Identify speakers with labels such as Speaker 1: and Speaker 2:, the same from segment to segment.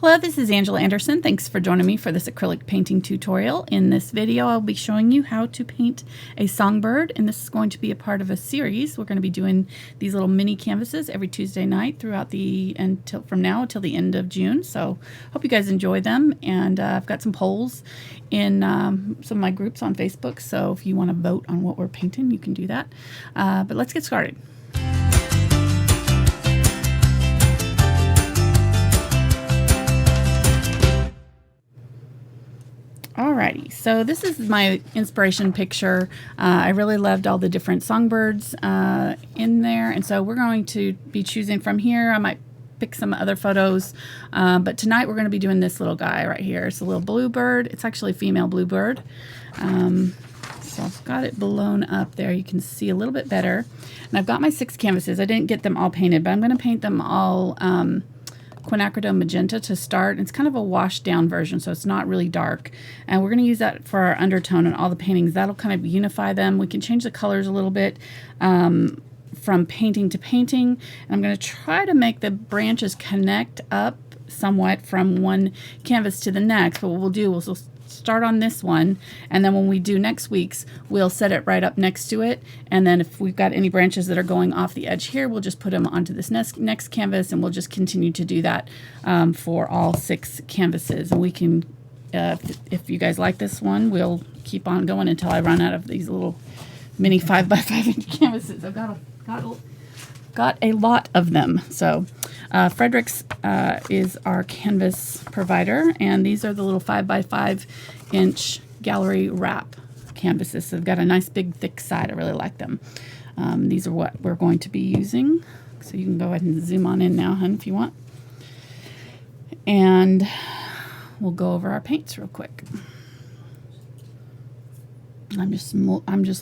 Speaker 1: Hello, this is Angela Anderson. Thanks for joining me for this acrylic painting tutorial. In this video, I'll be showing you how to paint a songbird, and this is going to be a part of a series. We're going to be doing these little mini canvases every Tuesday night throughout from now until the end of June. So hope you guys enjoy them, and I've got some polls in some of my groups on Facebook, so if you want to vote on what we're painting, you can do that. But let's get started. Alrighty, so this is my inspiration picture. I really loved all the different songbirds in there, and so we're going to be choosing from here. I might pick some other photos, but tonight we're going to be doing this little guy right here. It's a little bluebird. It's actually a female bluebird. So I've got it blown up there. You can see a little bit better. And I've got my 6 canvases. I didn't get them all painted, but I'm going to paint them all Quinacridone Magenta to start. It's kind of a washed down version, so it's not really dark. And we're going to use that for our undertone and all the paintings. That'll kind of unify them. We can change the colors a little bit from painting to painting. And I'm going to try to make the branches connect up somewhat from one canvas to the next. But what we'll do is we'll start on this one, and then when we do next week's, we'll set it right up next to it, and then if we've got any branches that are going off the edge here, we'll just put them onto this next canvas, and we'll just continue to do that for all 6 canvases. And we can, if you guys like this one, we'll keep on going until I run out of these little mini 5x5 inch canvases. I've got a lot of them. So Fredrix is our canvas provider, and these are the little 5x5 inch gallery wrap canvases. So they've got a nice big thick side. I really like them. These are what we're going to be using. So you can go ahead and zoom on in now, hun, if you want. And we'll go over our paints real quick. I'm just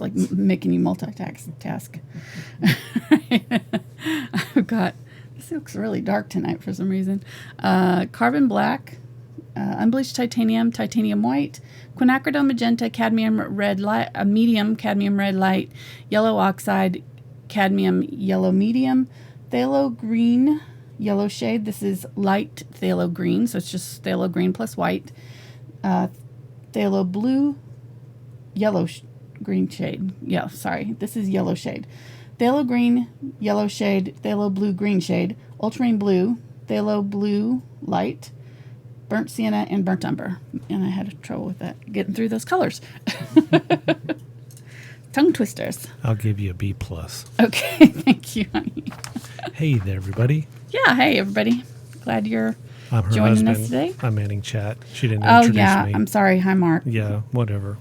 Speaker 1: like making you multitask. I've got, this looks really dark tonight for some reason. Carbon black, unbleached titanium, titanium white, quinacridone magenta, cadmium red light, medium, cadmium red light, yellow oxide, cadmium yellow medium, phthalo green, yellow shade. This is light phthalo green, so it's just phthalo green plus white. Phthalo blue, yellow green shade. Yeah, sorry, this is yellow shade. Phthalo green, yellow shade, phthalo blue, green shade, ultramarine blue, phthalo blue light, burnt sienna, and burnt umber. And I had trouble with that, getting through those colors. Tongue twisters.
Speaker 2: I'll give you a B+.
Speaker 1: Okay, thank you, honey.
Speaker 2: Hey there, everybody.
Speaker 1: Yeah, hey, everybody. Glad you're
Speaker 2: I'm her
Speaker 1: joining
Speaker 2: husband.
Speaker 1: us today.
Speaker 2: I'm manning chat. She didn't introduce me.
Speaker 1: Oh, yeah, I'm sorry. Hi, Mark.
Speaker 2: Yeah, whatever.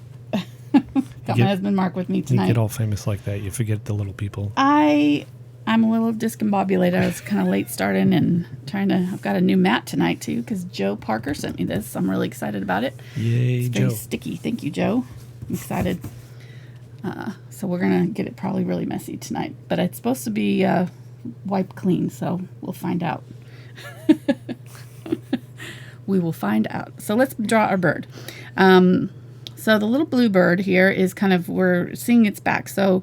Speaker 1: Got my husband Mark with me tonight.
Speaker 2: You get all famous like that, you forget the little people.
Speaker 1: I'm a little discombobulated. I was kind of late starting and I've got a new mat tonight too, because Joe Parker sent me this. I'm really excited about it.
Speaker 2: Yay,
Speaker 1: it's
Speaker 2: Joe.
Speaker 1: very sticky. Thank you, Joe. I'm excited. So we're going to get it probably really messy tonight, but it's supposed to be wiped clean, so we'll find out. We will find out. So let's draw our bird. So the little bluebird here is we're seeing its back. So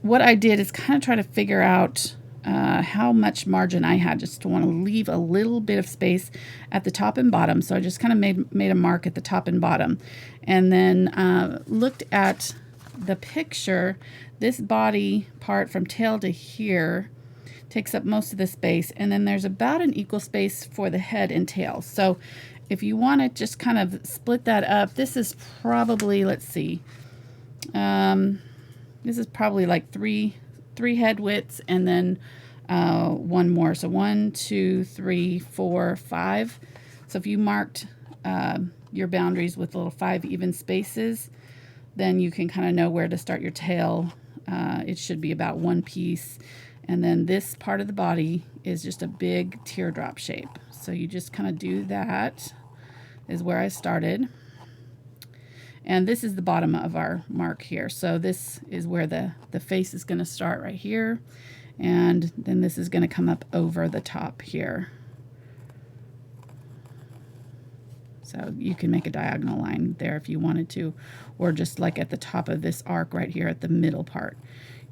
Speaker 1: what I did is kind of try to figure out how much margin I had, just to want to leave a little bit of space at the top and bottom. So I just kind of made a mark at the top and bottom, and then looked at the picture. This body part from tail to here takes up most of the space, and then there's about an equal space for the head and tail. So if you want to just kind of split that up, this is probably, let's see, this is probably like three head widths, and then one more. So 1, 2, 3, 4, 5. So if you marked your boundaries with little 5 even spaces, then you can kind of know where to start your tail. It should be about 1 piece. And then this part of the body is just a big teardrop shape. So you just kind of do that, is where I started. And this is the bottom of our mark here. So this is where the face is going to start right here. And then this is going to come up over the top here. So you can make a diagonal line there if you wanted to, or just like at the top of this arc right here at the middle part.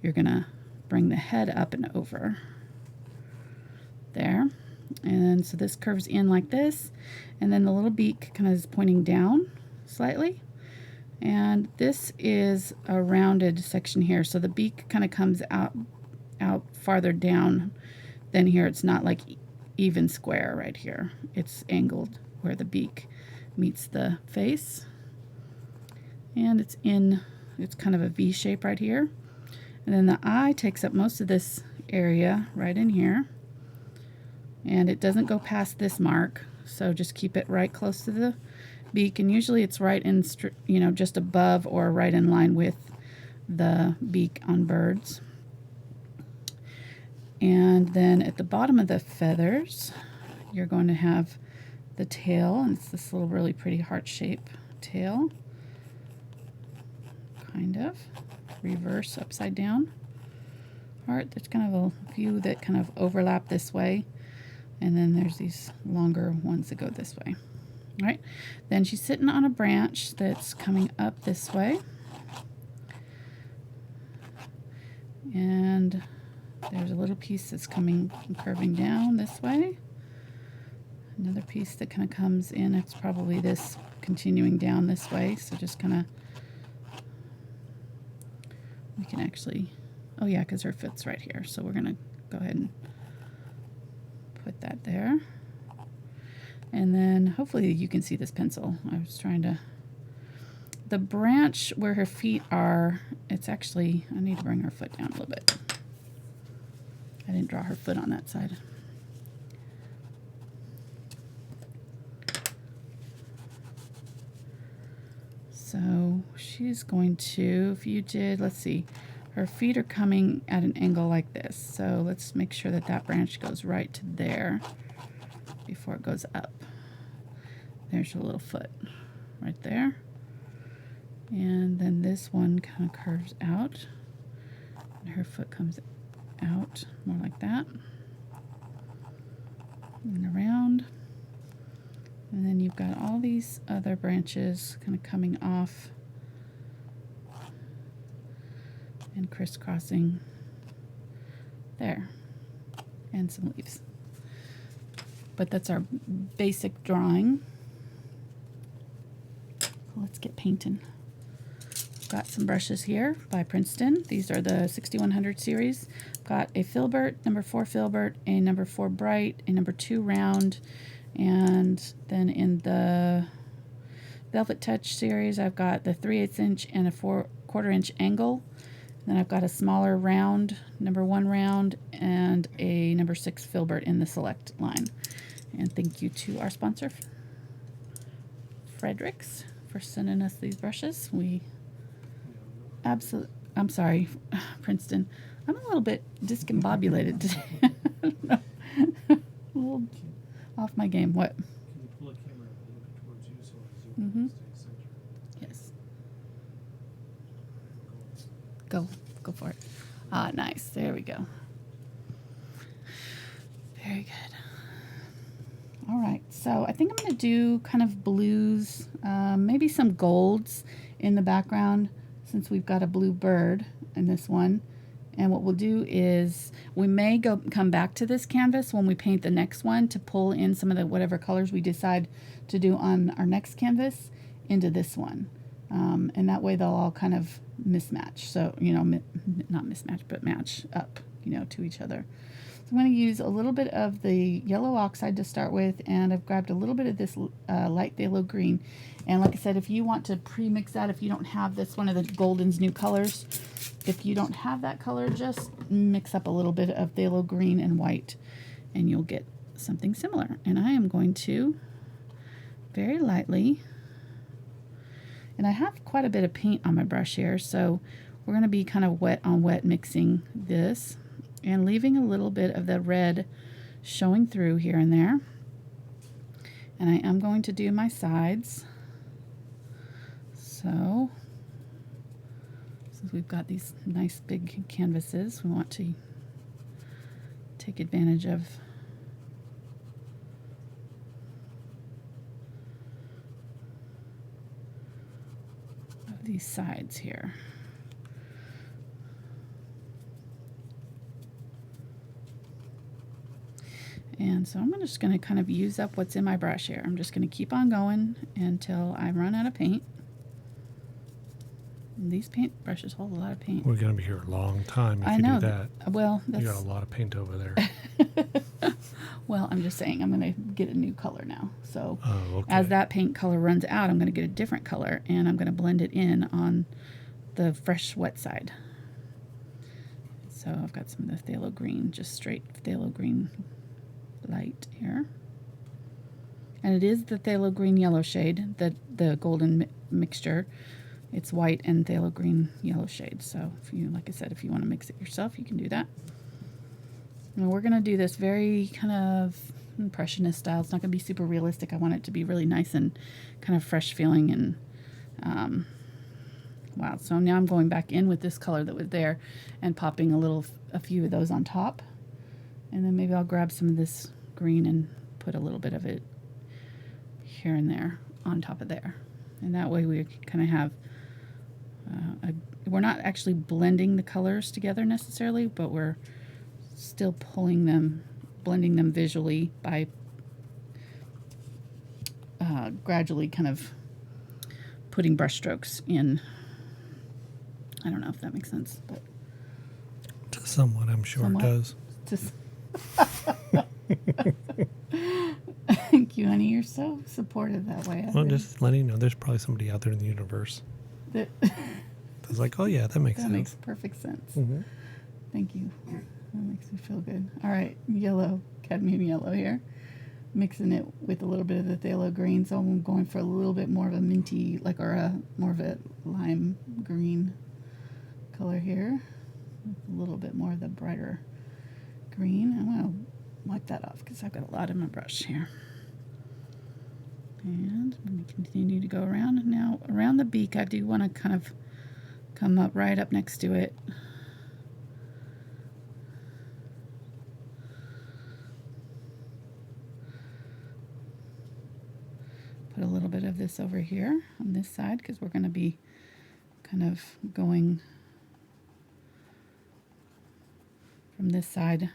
Speaker 1: You're going to bring the head up and over there. And And so this curves in like this, and then the little beak kind of is pointing down slightly. And this is a rounded section here, so the beak kind of comes out farther down than here. It's not like even square right here. It's angled where the beak meets the face. And it's kind of a V shape right here. And then the eye takes up most of this area right in here. And it doesn't go past this mark, so just keep it right close to the beak. And usually it's right in, just above or right in line with the beak on birds. And then at the bottom of the feathers, you're going to have the tail, and it's this little really pretty heart-shaped tail. Kind of reverse upside down heart. There's kind of a few that kind of overlap this way, and then there's these longer ones that go this way. All right, then she's sitting on a branch that's coming up this way, and there's a little piece that's coming and curving down this way. Another piece that kind of comes in. It's probably this continuing down this way, so just kind of, we can actually, oh yeah, because her foot's right here, so we're going to go ahead and put that there. And then hopefully you can see this pencil. I was trying to, the branch where her feet are, it's actually, I need to bring her foot down a little bit. I didn't draw her foot on that side. So she's going to, if you did, let's see, her feet are coming at an angle like this. So let's make sure that that branch goes right to there before it goes up. There's her little foot right there. And then this one kind of curves out, and her foot comes out more like that, and around. And then you've got all these other branches kind of coming off and crisscrossing there, and some leaves. But that's our basic drawing. Let's get painting. Got some brushes here by Princeton. These are the 6100 series. Got a Filbert, number 4 Filbert, a number 4 Bright, a number 2 Round, and then in the Velvet Touch series, I've got the 3/8 inch and a 4/4 inch angle. And then I've got a smaller round, number 1 Round, and a number 6 Filbert in the Select line. And thank you to our sponsor, Fredrix, for sending us these brushes. We absolutely, I'm sorry, Princeton. I'm a little bit discombobulated today. I don't know. A little off my game. What?
Speaker 2: Can you pull the camera a little bit towards you so I zoom stay centered?
Speaker 1: Yes. Go for it. Ah, nice. There we go. Very good. All right, so I think I'm going to do kind of blues, maybe some golds in the background, since we've got a blue bird in this one. And what we'll do is we may come back to this canvas when we paint the next one to pull in some of the whatever colors we decide to do on our next canvas into this one. And that way they'll all kind of mismatch. So, not mismatch, but match up, to each other. So I'm going to use a little bit of the yellow oxide to start with, and I've grabbed a little bit of this light phthalo green. And like I said, if you want to pre-mix that, if you don't have this, one of the Golden's new colors, if you don't have that color, just mix up a little bit of phthalo green and white, and you'll get something similar. And I am going to very lightly, and I have quite a bit of paint on my brush here, so we're going to be kind of wet on wet mixing this and leaving a little bit of the red showing through here and there. And I am going to do my sides. So, since we've got these nice big canvases, we want to take advantage of these sides here. And so I'm just going to kind of use up what's in my brush here. I'm just going to keep on going until I run out of paint. And these paint brushes hold a lot of paint.
Speaker 3: We're going to be here a long time if
Speaker 1: I
Speaker 3: you
Speaker 1: know.
Speaker 3: do that.
Speaker 1: Well,
Speaker 3: You
Speaker 1: that's...
Speaker 3: got a lot of paint over there.
Speaker 1: Well, I'm just saying I'm going to get a new color now. So
Speaker 3: Oh, okay.
Speaker 1: as that paint color runs out, I'm going to get a different color, and I'm going to blend it in on the fresh wet side. So I've got some of the phthalo green, just straight phthalo green light here. And it is the phthalo green yellow shade, the golden mixture. It's white and phthalo green yellow shade. So if you, like I said, if you want to mix it yourself, you can do that. And we're going to do this very kind of impressionist style. It's not going to be super realistic. I want it to be really nice and kind of fresh feeling. And wow. So now I'm going back in with this color that was there and popping a few of those on top. And then maybe I'll grab some of this green and put a little bit of it here and there on top of there. And that way we kind of have, we're not actually blending the colors together necessarily, but we're still blending them visually by gradually kind of putting brush strokes in. I don't know if that makes sense, but
Speaker 3: Somewhat, I'm sure
Speaker 1: somewhat.
Speaker 3: it does.
Speaker 1: Just thank you, honey. You're so supportive that way.
Speaker 3: Well, just letting you know, there's probably somebody out there in the universe
Speaker 1: that
Speaker 3: that's like, oh yeah, that makes
Speaker 1: that
Speaker 3: sense.
Speaker 1: makes perfect sense.
Speaker 3: Mhm.
Speaker 1: Thank you. That makes me feel good. All right, yellow, cadmium yellow here. Mixing it with a little bit of the phthalo green, so I'm going for a little bit more of a minty, more of a lime green color here. A little bit more of the brighter green. I'm going to wipe that off because I've got a lot in my brush here. And let me continue to go around. Now, around the beak, I do want to kind of come up right up next to it. Put a little bit of this over here on this side because we're going to be kind of going from this side.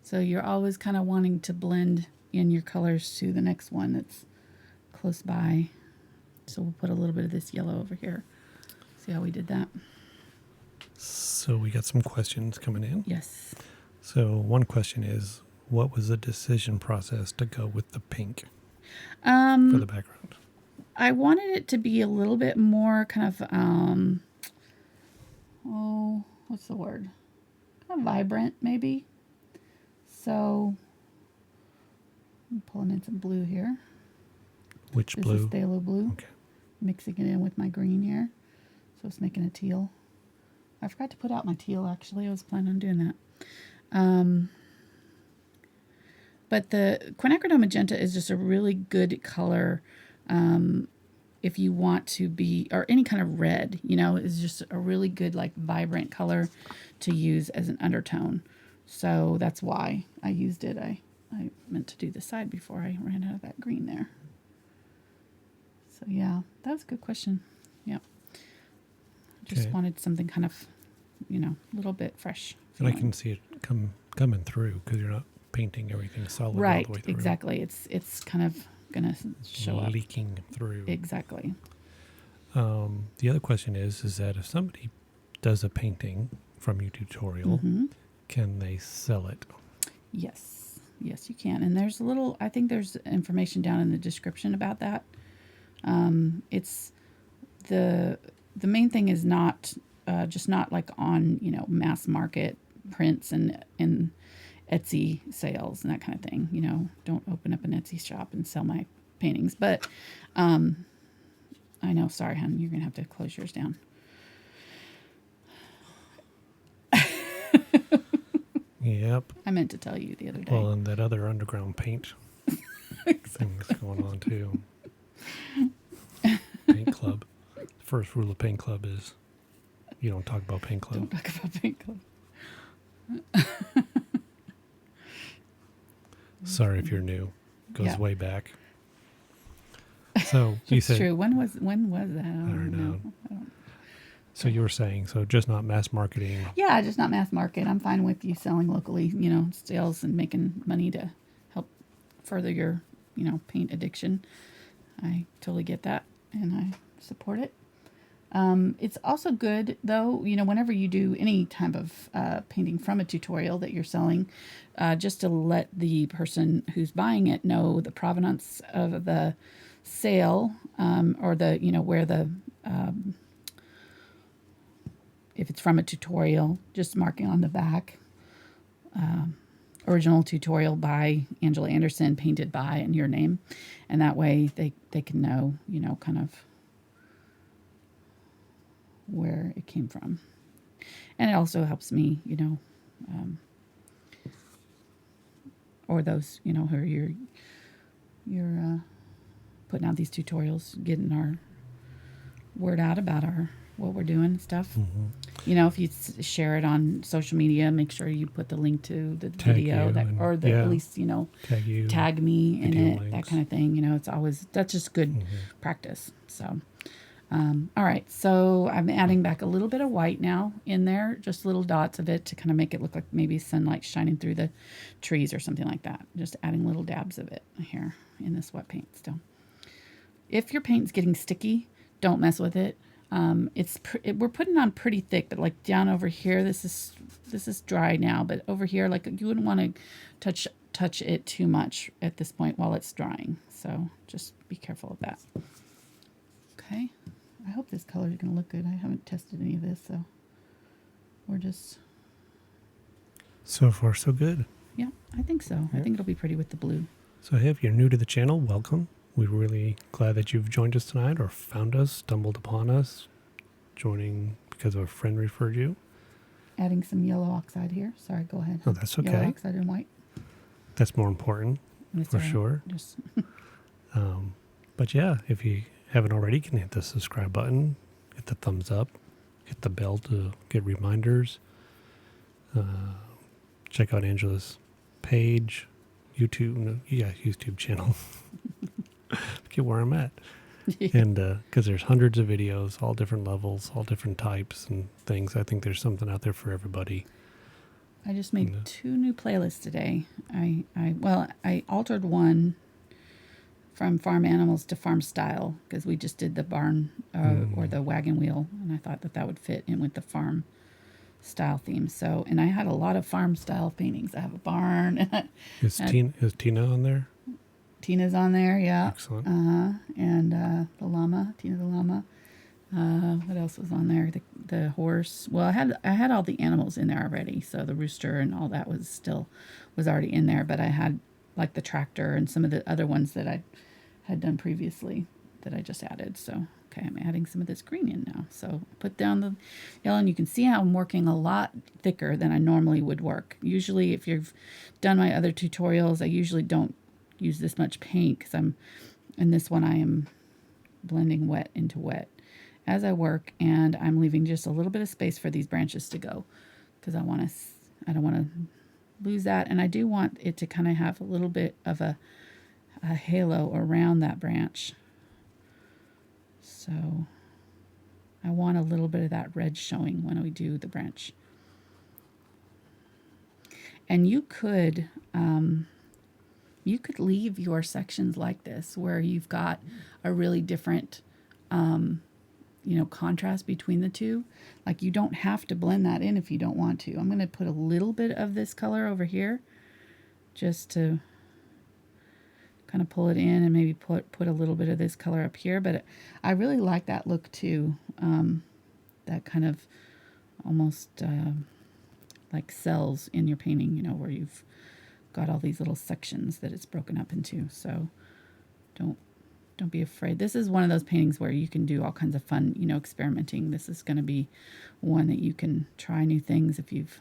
Speaker 1: So you're always kind of wanting to blend in your colors to the next one that's close by. So we'll put a little bit of this yellow over here. See how we did that?
Speaker 3: So we got some questions coming in.
Speaker 1: Yes.
Speaker 3: So one question is, what was the decision process to go with the pink for the background?
Speaker 1: I wanted it to be a little bit more kind of, what's the word? Kind of vibrant, maybe. So I'm pulling in some blue here.
Speaker 3: Which
Speaker 1: This
Speaker 3: blue?
Speaker 1: is phthalo blue.
Speaker 3: Okay.
Speaker 1: Mixing it in with my green here. So it's making a teal. I forgot to put out my teal, actually. I was planning on doing that. But the Quinacridone Magenta is just a really good color if you want to be, or any kind of red, is just a really good, vibrant color to use as an undertone. So that's why I used it. I meant to do the side before I ran out of that green there. So yeah, that was a good question. Yeah. Just
Speaker 3: Okay.
Speaker 1: wanted something kind of, a little bit fresh.
Speaker 3: And I
Speaker 1: feeling.
Speaker 3: can see it coming through because you're not painting everything solid all
Speaker 1: Right,
Speaker 3: the way through.
Speaker 1: exactly. It's kind of gonna show up.
Speaker 3: Leaking through.
Speaker 1: Exactly.
Speaker 3: The other question is that if somebody does a painting from your tutorial,
Speaker 1: Mm-hmm.
Speaker 3: can they sell it?
Speaker 1: Yes, you can. And I think there's information down in the description about that. It's the main thing is not just not on mass market prints and Etsy sales and that kind of thing. Don't open up an Etsy shop and sell my paintings. But I know, sorry, hon, you're gonna have to close yours down.
Speaker 3: Yep.
Speaker 1: I meant to tell you the other day.
Speaker 3: Well, and that other underground paint thing's going on too. Paint club. The first rule of paint club is you don't talk about paint club.
Speaker 1: Don't talk about paint club.
Speaker 3: Sorry if you're new. Goes
Speaker 1: Yeah.
Speaker 3: way back. So you
Speaker 1: It's
Speaker 3: said
Speaker 1: true. When was that? I
Speaker 3: don't know. So you were saying, so just not mass marketing.
Speaker 1: Yeah, just not mass market. I'm fine with you selling locally, sales and making money to help further your, paint addiction. I totally get that and I support it. It's also good, though, whenever you do any type of painting from a tutorial that you're selling, just to let the person who's buying it know the provenance of the sale, or the, where the, if it's from a tutorial, just marking on the back, original tutorial by Angela Anderson, painted by, and your name. And that way they can know, kind of where it came from. And it also helps me, or those, who are you're putting out these tutorials, getting our word out about what we're doing and stuff. If you share it on social media, make sure you put the link to the video at least, tag me in it, links. That kind of thing. It's always, that's just good practice. So, all right. So I'm adding back a little bit of white now in there, just little dots of it to kind of make it look like maybe sunlight shining through the trees or something like that. Just adding little dabs of it here in this wet paint still. If your paint's getting sticky, don't mess with it. We're putting on pretty thick, but like down over here, this is dry now, but over here, like you wouldn't want to touch it too much at this point while it's drying. So just be careful of that. Okay. I hope this color is going to look good. I haven't tested any of this, so we're just...
Speaker 3: So far, so good.
Speaker 1: Yeah, I think so. Yeah. I think it'll be pretty with the blue.
Speaker 3: So if you're new to the channel, welcome. We're really glad that you've joined us tonight or found us, stumbled upon us, joining because a friend referred you.
Speaker 1: Adding some yellow oxide here. Sorry, go ahead.
Speaker 3: Oh, that's okay.
Speaker 1: Yellow oxide and white.
Speaker 3: That's more important, for sure.
Speaker 1: Just
Speaker 3: but yeah, if you haven't already, you can hit the subscribe button, hit the thumbs up, hit the bell to get reminders. Check out Angela's page, YouTube channel. Get where I'm at. And because there's hundreds of videos, all different levels, all different types and things. I think there's something out there for everybody.
Speaker 1: I just made 2 new playlists today. I altered one from farm animals to farm style because we just did the barn or the wagon wheel, and I thought that would fit in with the farm style theme. So, and I had a lot of farm style paintings. I have a barn.
Speaker 3: Is Tina on there?
Speaker 1: Tina's on there, yeah.
Speaker 3: Excellent.
Speaker 1: And the llama, Tina the llama. What else was on there? The horse. Well, I had all the animals in there already. So the rooster and all that was already in there. But I had like the tractor and some of the other ones that I had done previously that I just added. So, okay, I'm adding some of this green in now. So I put down the yellow, and you can see how I'm working a lot thicker than I normally would work. Usually, if you've done my other tutorials, I usually don't use this much paint because in this one I am blending wet into wet as I work, and I'm leaving just a little bit of space for these branches to go because I don't want to lose that, and I do want it to kind of have a little bit of a halo around that branch. So I want a little bit of that red showing when we do the branch. And you could leave your sections like this where you've got a really different contrast between the two. Like you don't have to blend that in if you don't want to. I'm going to put a little bit of this color over here just to kind of pull it in, and maybe put a little bit of this color up here. But I really like that look too. That kind of almost like cells in your painting, where you've got all these little sections that it's broken up into. So don't be afraid. This is one of those paintings where you can do all kinds of fun, experimenting. This is going to be one that you can try new things if you've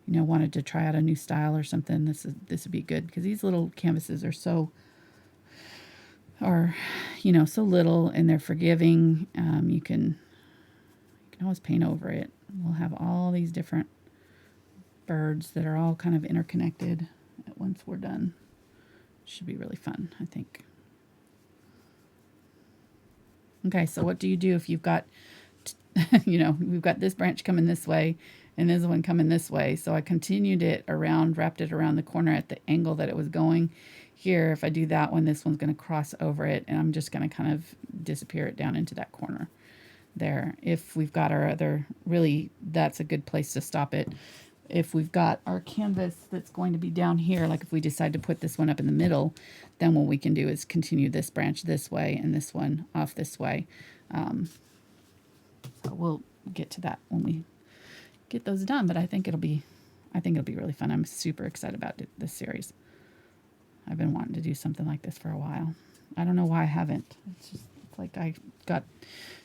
Speaker 1: wanted to try out a new style or something. This would be good because these little canvases are so little, and they're forgiving. You can always paint over it. We'll have all these different birds that are all kind of interconnected once we're done. Should be really fun, I think. Okay, so what do you do if you've got you know, we've got this branch coming this way and this one coming this way. So I continued it around, wrapped it around the corner at the angle that it was going. Here, if I do that one, this one's going to cross over it, and I'm just going to kind of disappear it down into that corner there. If we've got our other, really, that's a good place to stop it. If we've got our canvas that's going to be down here, like if we decide to put this one up in the middle, then what we can do is continue this branch this way and this one off this way. So we'll get to that when we get those done, but I think it'll be really fun. I'm super excited about this series. I've been wanting to do something like this for a while. I don't know why I haven't. It's like I got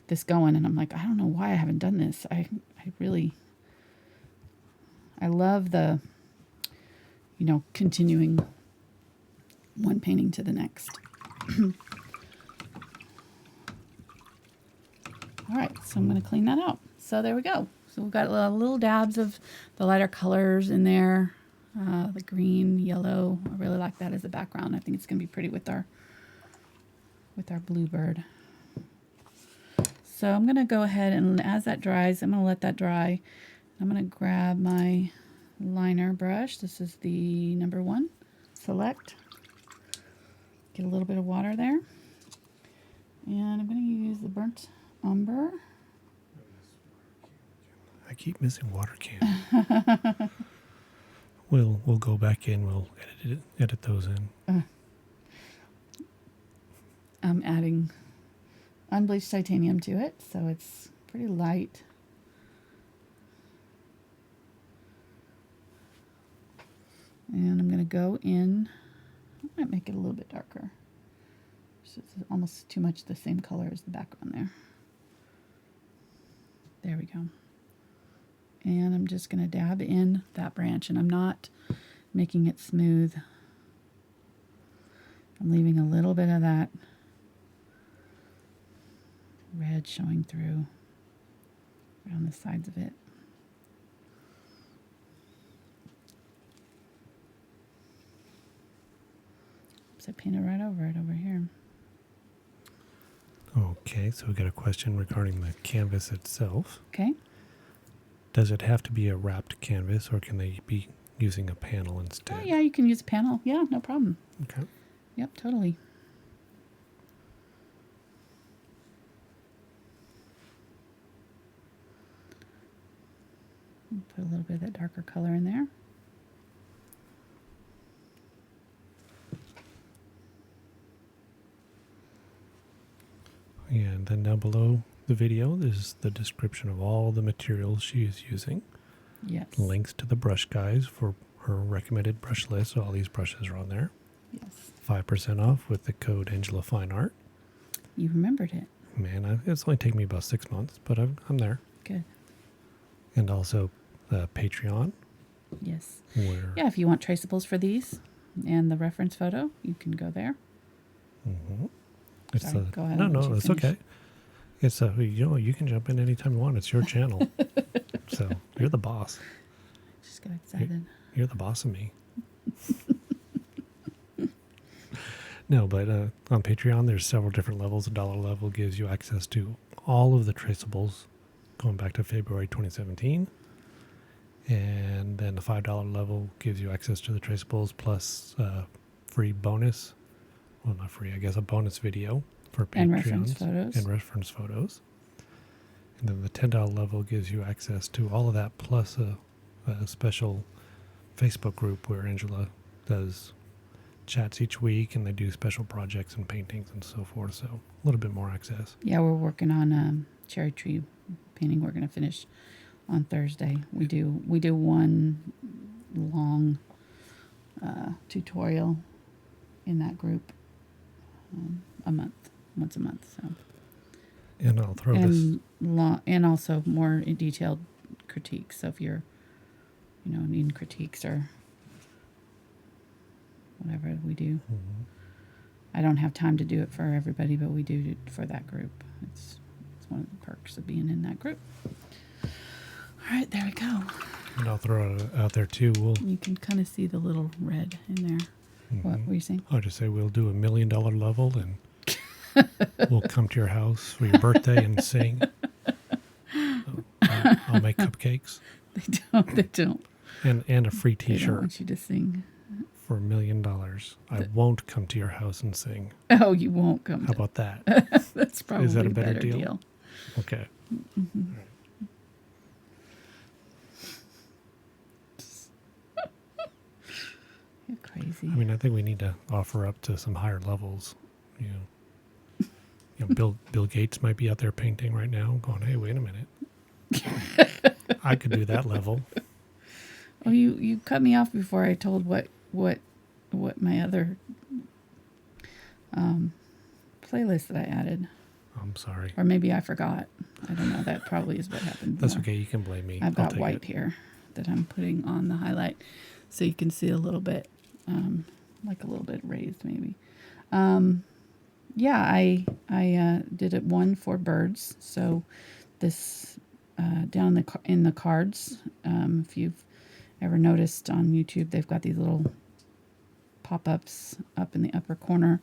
Speaker 1: this going and I'm like, I don't know why I haven't done this. I love the, you know, continuing one painting to the next. All right, so I'm going to clean that out. So there we go. So we've got little dabs of the lighter colors in there. The green, yellow. I really like that as a background. I think it's going to be pretty with our Bluebird. So I'm going to go ahead and as that dries, I'm going to let that dry. I'm going to grab my liner brush. This is the number 1. Select. Get a little bit of water there. And I'm going to use the burnt umber.
Speaker 3: I keep missing water can. We'll go back in. We'll edit those in.
Speaker 1: I'm adding unbleached titanium to it, so it's pretty light. And I'm going to go in. I might make it a little bit darker. So it's almost too much the same color as the background there. There we go. And I'm just going to dab in that branch, and I'm not making it smooth. I'm leaving a little bit of that red showing through around the sides of it. So I painted right over it over here.
Speaker 3: Okay, so we got a question regarding the canvas itself.
Speaker 1: Okay.
Speaker 3: Does it have to be a wrapped canvas, or can they be using a panel instead?
Speaker 1: Oh, yeah, you can use a panel. Yeah, no problem.
Speaker 3: Okay.
Speaker 1: Yep, totally. Put a little bit of that darker color in there.
Speaker 3: Yeah, and then down below the video is the description of all the materials she is using.
Speaker 1: Yes.
Speaker 3: Links to the brush guides for her recommended brush list. So all these brushes are on there.
Speaker 1: Yes.
Speaker 3: 5% off with the code AngelaFineArt.
Speaker 1: You remembered it.
Speaker 3: Man, it's only taken me about 6 months, but I'm there.
Speaker 1: Good.
Speaker 3: And also Patreon.
Speaker 1: Yes.
Speaker 3: Where
Speaker 1: Yeah, if you want traceables for these and the reference photo, you can go there.
Speaker 3: Mm-hmm. It's
Speaker 1: Sorry, go ahead.
Speaker 3: No,
Speaker 1: I'll let you
Speaker 3: it's
Speaker 1: finish.
Speaker 3: okay. It's you can jump in anytime you want. It's your channel. So you're the boss.
Speaker 1: Just got excited.
Speaker 3: You're the boss of me. No, but on Patreon, there's several different levels. The $1 level gives you access to all of the traceables going back to February 2017. And then the $5 level gives you access to the traceables plus free bonus. Well, not free, I guess a bonus video for Patreon.
Speaker 1: And reference photos.
Speaker 3: And reference photos. And then the $10 level gives you access to all of that plus a special Facebook group where Angela does chats each week and they do special projects and paintings and so forth. So a little bit more access.
Speaker 1: Yeah, we're working on cherry tree painting. We're going to finish on Thursday. We do one long tutorial in that group once a month. So.
Speaker 3: And I'll throw this.
Speaker 1: And also more detailed critiques. So if you're, needing critiques or whatever we do.
Speaker 3: Mm-hmm.
Speaker 1: I don't have time to do it for everybody, but we do it for that group. It's one of the perks of being in that group. All right, there we go.
Speaker 3: And I'll throw it out there too.
Speaker 1: You can kind of see the little red in there.
Speaker 3: Mm-hmm.
Speaker 1: What were you saying?
Speaker 3: I'll just say we'll do $1 million level and we'll come to your house for your birthday and sing. I'll make cupcakes
Speaker 1: They don't.
Speaker 3: and a free
Speaker 1: They don't
Speaker 3: T-shirt
Speaker 1: want you to sing.
Speaker 3: for $1 million. I won't come to your house and sing.
Speaker 1: Oh, you won't come.
Speaker 3: How about that?
Speaker 1: That's probably
Speaker 3: Is that a
Speaker 1: a
Speaker 3: better
Speaker 1: better
Speaker 3: deal?
Speaker 1: deal.
Speaker 3: Okay.
Speaker 1: You're crazy.
Speaker 3: I mean, I think we need to offer up to some higher levels. Bill Gates might be out there painting right now, going, "Hey, wait a minute, I could do that level."
Speaker 1: Oh, you cut me off before I told what my other playlist that I added.
Speaker 3: I'm sorry.
Speaker 1: Or maybe I forgot. I don't know. That probably is what happened.
Speaker 3: That's
Speaker 1: more.
Speaker 3: okay. You can blame me.
Speaker 1: I've
Speaker 3: I'll
Speaker 1: got
Speaker 3: take
Speaker 1: white
Speaker 3: it.
Speaker 1: here that I'm putting on the highlight, so you can see a little bit, like a little bit raised maybe. Yeah, I did it one for birds. So this down in the cards, if you've ever noticed on YouTube, they've got these little pop-ups up in the upper corner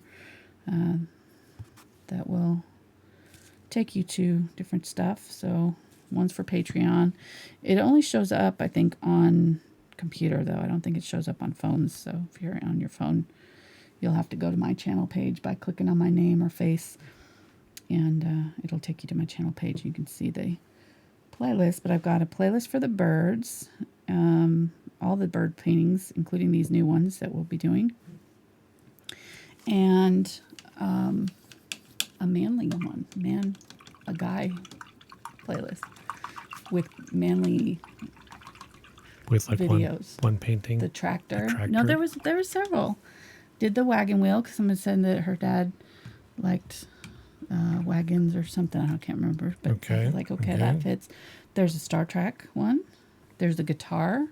Speaker 1: that will take you to different stuff. So one's for Patreon. It only shows up, I think, on computer, though. I don't think it shows up on phones. So if you're on your phone, you'll have to go to my channel page by clicking on my name or face, and it'll take you to my channel page. You can see the playlist, but I've got a playlist for the birds, all the bird paintings, including these new ones that we'll be doing, and a manly one, a guy playlist with manly
Speaker 3: With like
Speaker 1: videos.
Speaker 3: one painting.
Speaker 1: The tractor.
Speaker 3: tractor.
Speaker 1: No, there were several. Did the wagon wheel, because someone said that her dad liked wagons or something. I can't remember. But
Speaker 3: Okay,
Speaker 1: I was like, okay,
Speaker 3: okay.
Speaker 1: that fits. There's a Star Trek one. There's a guitar.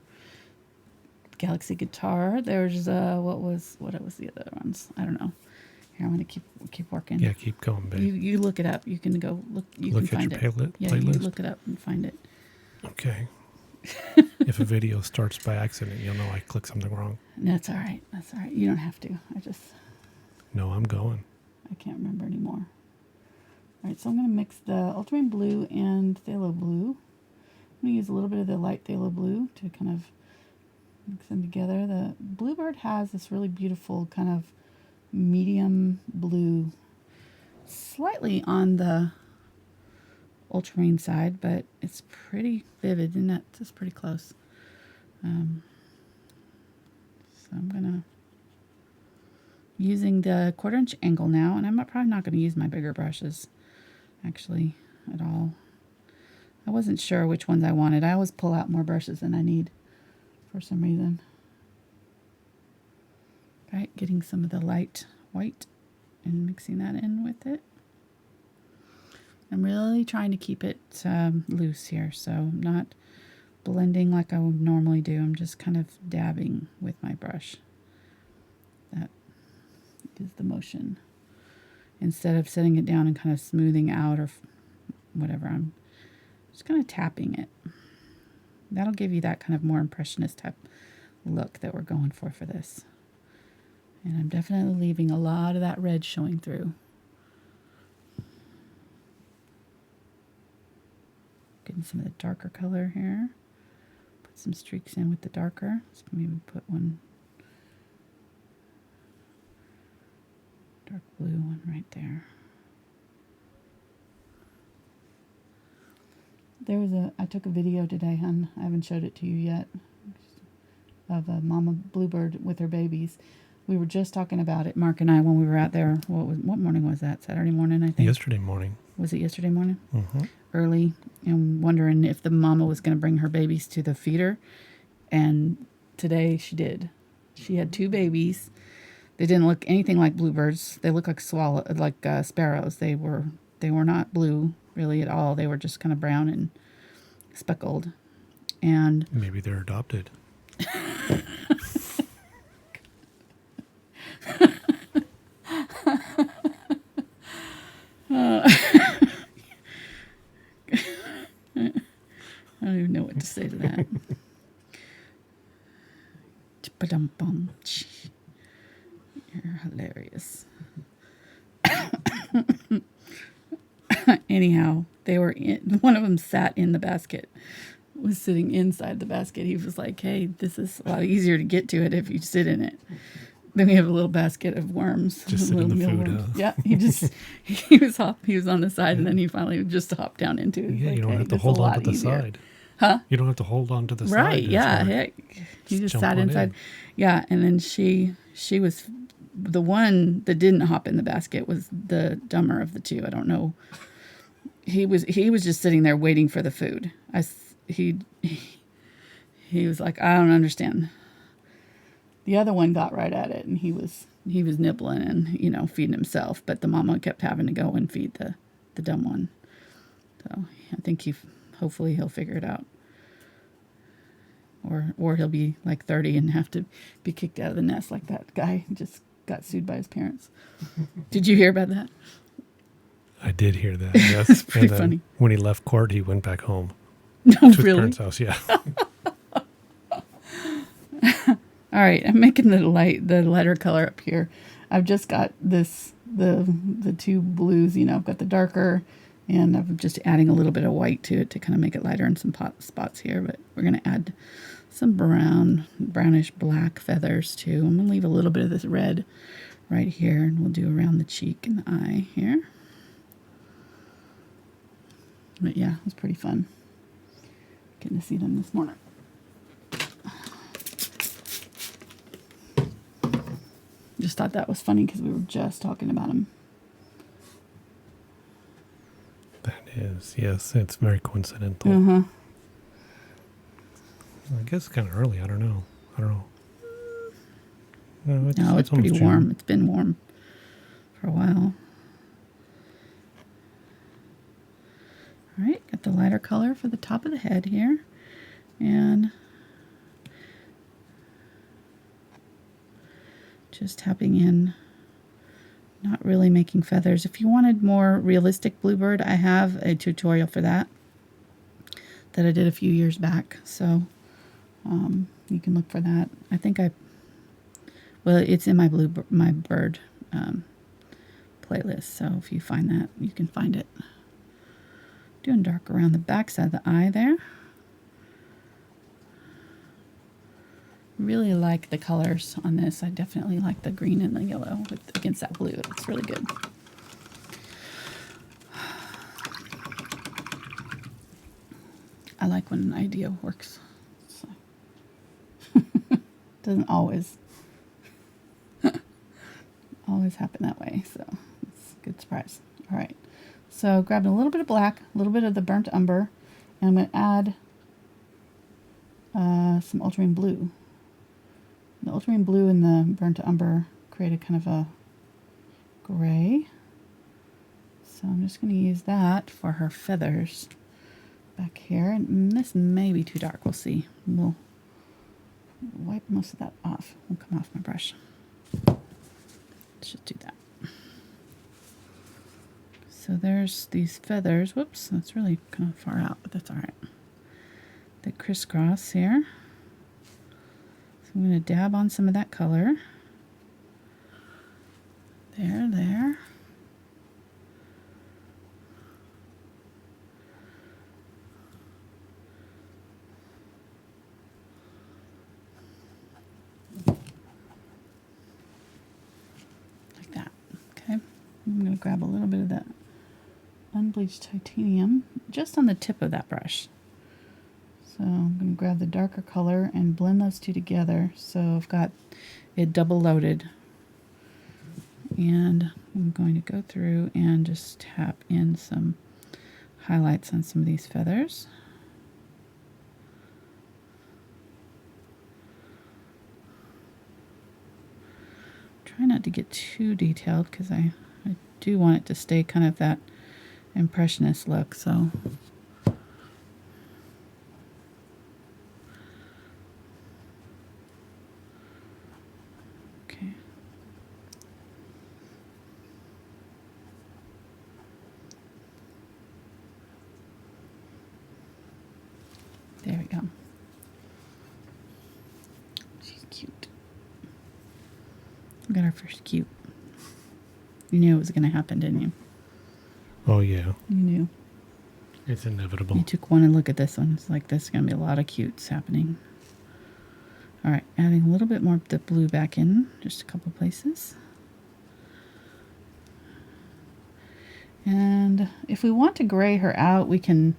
Speaker 1: Galaxy guitar. There's what was the other ones? I don't know. Here, I'm gonna keep working.
Speaker 3: Yeah, keep going, babe.
Speaker 1: You look it up. You can go look. You
Speaker 3: Look
Speaker 1: can
Speaker 3: at
Speaker 1: find
Speaker 3: your
Speaker 1: it. Yeah, you
Speaker 3: playlist?
Speaker 1: look it up and find it.
Speaker 3: Okay. If a video starts by accident, you'll know I clicked something wrong.
Speaker 1: That's all right. That's all right. You don't have to.
Speaker 3: No, I'm going.
Speaker 1: I can't remember anymore. All right, so I'm going to mix the Ultramarine Blue and Phthalo Blue. I'm going to use a little bit of the light Phthalo Blue to kind of mix them together. The Bluebird has this really beautiful kind of medium blue, slightly on the ultramarine side, but it's pretty vivid, and that's pretty close. So I'm going to using the 1/4 inch angle now, and I'm probably not going to use my bigger brushes actually at all. I wasn't sure which ones I wanted. I always pull out more brushes than I need for some reason. All right, getting some of the light white and mixing that in with it. I'm really trying to keep it loose here, so I'm not blending like I would normally do. I'm just kind of dabbing with my brush. That is the motion. Instead of setting it down and kind of smoothing out or whatever, I'm just kind of tapping it. That'll give you that kind of more impressionist type look that we're going for this. And I'm definitely leaving a lot of that red showing through. Getting some of the darker color here. Put some streaks in with the darker. Let's maybe put one dark blue one right there. I took a video today, hon. I haven't showed it to you yet, of a mama bluebird with her babies. We were just talking about it, Mark and I, when we were out there. What morning was that? Saturday morning, I think.
Speaker 3: Yesterday morning.
Speaker 1: Was it yesterday morning?
Speaker 3: Mm-hmm.
Speaker 1: Early, and wondering if the mama was going to bring her babies to the feeder. And today she did. She had 2 babies. They didn't look anything like bluebirds. They looked like sparrows. They were not blue really at all. They were just kind of brown and speckled. And
Speaker 3: Maybe they're adopted.
Speaker 1: I don't even know what to say to that. Ba-dum-bum. You're hilarious. Anyhow, they were in, one of them sat in the basket, was sitting inside the basket. He was like, hey, this is a lot easier to get to it if you sit in it. Then we have a little basket of worms.
Speaker 3: Just sit in the food,
Speaker 1: mealworms.
Speaker 3: huh?
Speaker 1: Yeah, he was on the side, and then he finally just hopped down into it.
Speaker 3: Yeah,
Speaker 1: Like,
Speaker 3: you don't
Speaker 1: hey,
Speaker 3: have to
Speaker 1: this is
Speaker 3: hold
Speaker 1: a
Speaker 3: on
Speaker 1: lot
Speaker 3: to the
Speaker 1: easier.
Speaker 3: side.
Speaker 1: Huh?
Speaker 3: You don't have to hold on to the side.
Speaker 1: Right,
Speaker 3: It's
Speaker 1: yeah,
Speaker 3: like,
Speaker 1: heck. He just
Speaker 3: jump
Speaker 1: sat
Speaker 3: on
Speaker 1: inside.
Speaker 3: in.
Speaker 1: Yeah, and then she was, the one that didn't hop in the basket was the dumber of the two. I don't know. He was just sitting there waiting for the food. He was like, I don't understand. The other one got right at it, and he was nibbling and, feeding himself, but the mama kept having to go and feed the dumb one. So I think hopefully he'll figure it out. Or he'll be like 30 and have to be kicked out of the nest like that guy who just got sued by his parents. Did you hear about that?
Speaker 3: I did hear that. Yes,
Speaker 1: It's pretty
Speaker 3: and then
Speaker 1: funny.
Speaker 3: when he left court, he went back home
Speaker 1: No,
Speaker 3: to his
Speaker 1: really?
Speaker 3: parents' house. Yeah.
Speaker 1: All right, I'm making the lighter color up here. I've just got the two blues, I've got the darker, and I'm just adding a little bit of white to it to kind of make it lighter in some spots here, but we're going to add some brownish black feathers too. I'm going to leave a little bit of this red right here, and we'll do around the cheek and the eye here. But yeah, it was pretty fun getting to see them this morning. Just thought that was funny because we were just talking about them.
Speaker 3: That is, yes, it's very coincidental.
Speaker 1: Uh-huh.
Speaker 3: I guess it's kind of early. I don't know. No,
Speaker 1: It's
Speaker 3: almost
Speaker 1: pretty
Speaker 3: June.
Speaker 1: warm. It's been warm for a while. All right, got the lighter color for the top of the head here. And just tapping in, not really making feathers. If you wanted more realistic bluebird, I have a tutorial for that I did a few years back. So you can look for that. I think it's in my bird playlist. So if you find that, you can find it. Doing dark around the back side of the eye there. Really like the colors on this. I definitely like the green and the yellow against that blue. It looks really good. I like when an idea works. So. Doesn't always happen that way. So it's a good surprise. All right. So grabbing a little bit of black, a little bit of the burnt umber, and I'm going to add some ultramarine blue. The ultramarine blue and the burnt umber create a kind of a gray. So I'm just going to use that for her feathers back here. And this may be too dark. We'll see. We'll wipe most of that off. Will come off my brush. Let's just do that. So there's these feathers. Whoops, that's really kind of far out, but that's all right. The crisscross here. So I'm going to dab on some of that color. There. Like that. Okay. I'm going to grab a little bit of that Unbleached Titanium just on the tip of that brush. So I'm going to grab the darker color and blend those two together. So I've got it double loaded. And I'm going to go through and just tap in some highlights on some of these feathers. Try not to get too detailed because I do want it to stay kind of that impressionist look. So okay. There we go. She's cute. We got our first cute. You knew it was going to happen, didn't you?
Speaker 3: Oh, yeah.
Speaker 1: You knew.
Speaker 3: It's inevitable.
Speaker 1: You took one and look at this one. It's like there's going to be a lot of cutes happening. All right, adding a little bit more of the blue back in, just a couple places. And if we want to gray her out, we can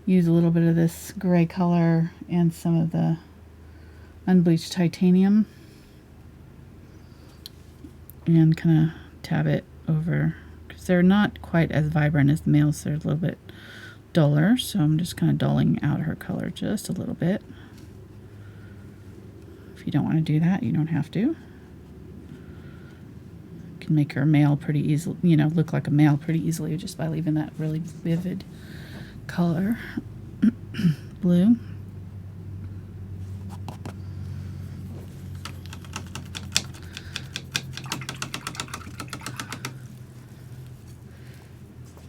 Speaker 1: use a little bit of this gray color and some of the Unbleached Titanium and kind of tab it over, because they're not quite as vibrant as the males. They're a little bit duller, so I'm just kind of dulling out her color just a little bit. If you don't want to do that, you don't have to. You can make her male pretty easily, you know, look like a male pretty easily just by leaving that really vivid color. Blue.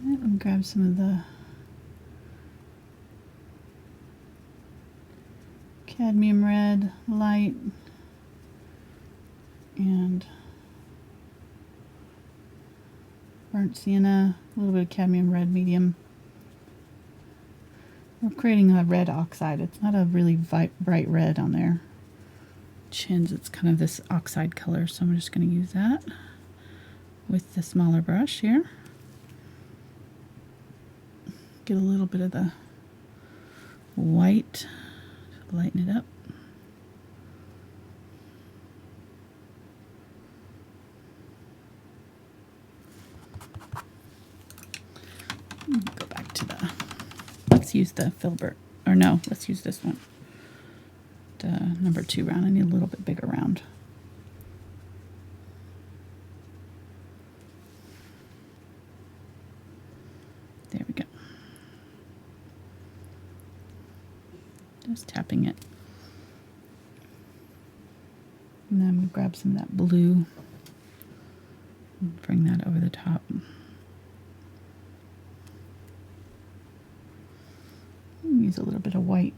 Speaker 1: And grab some of the Cadmium Red Light and burnt sienna, a little bit of Cadmium Red Medium. We're creating a red oxide. It's not a really bright red on their chins. It's kind of this oxide color, so I'm just going to use that with the smaller brush here. Get a little bit of the white to lighten it up. Go back to the, let's use the Filbert, or no, let's use this one. The number 2 round. I need a little bit bigger round. There we go. Just tapping it. And then I'm going to grab some of that blue and bring that over the top. Use a little bit of white.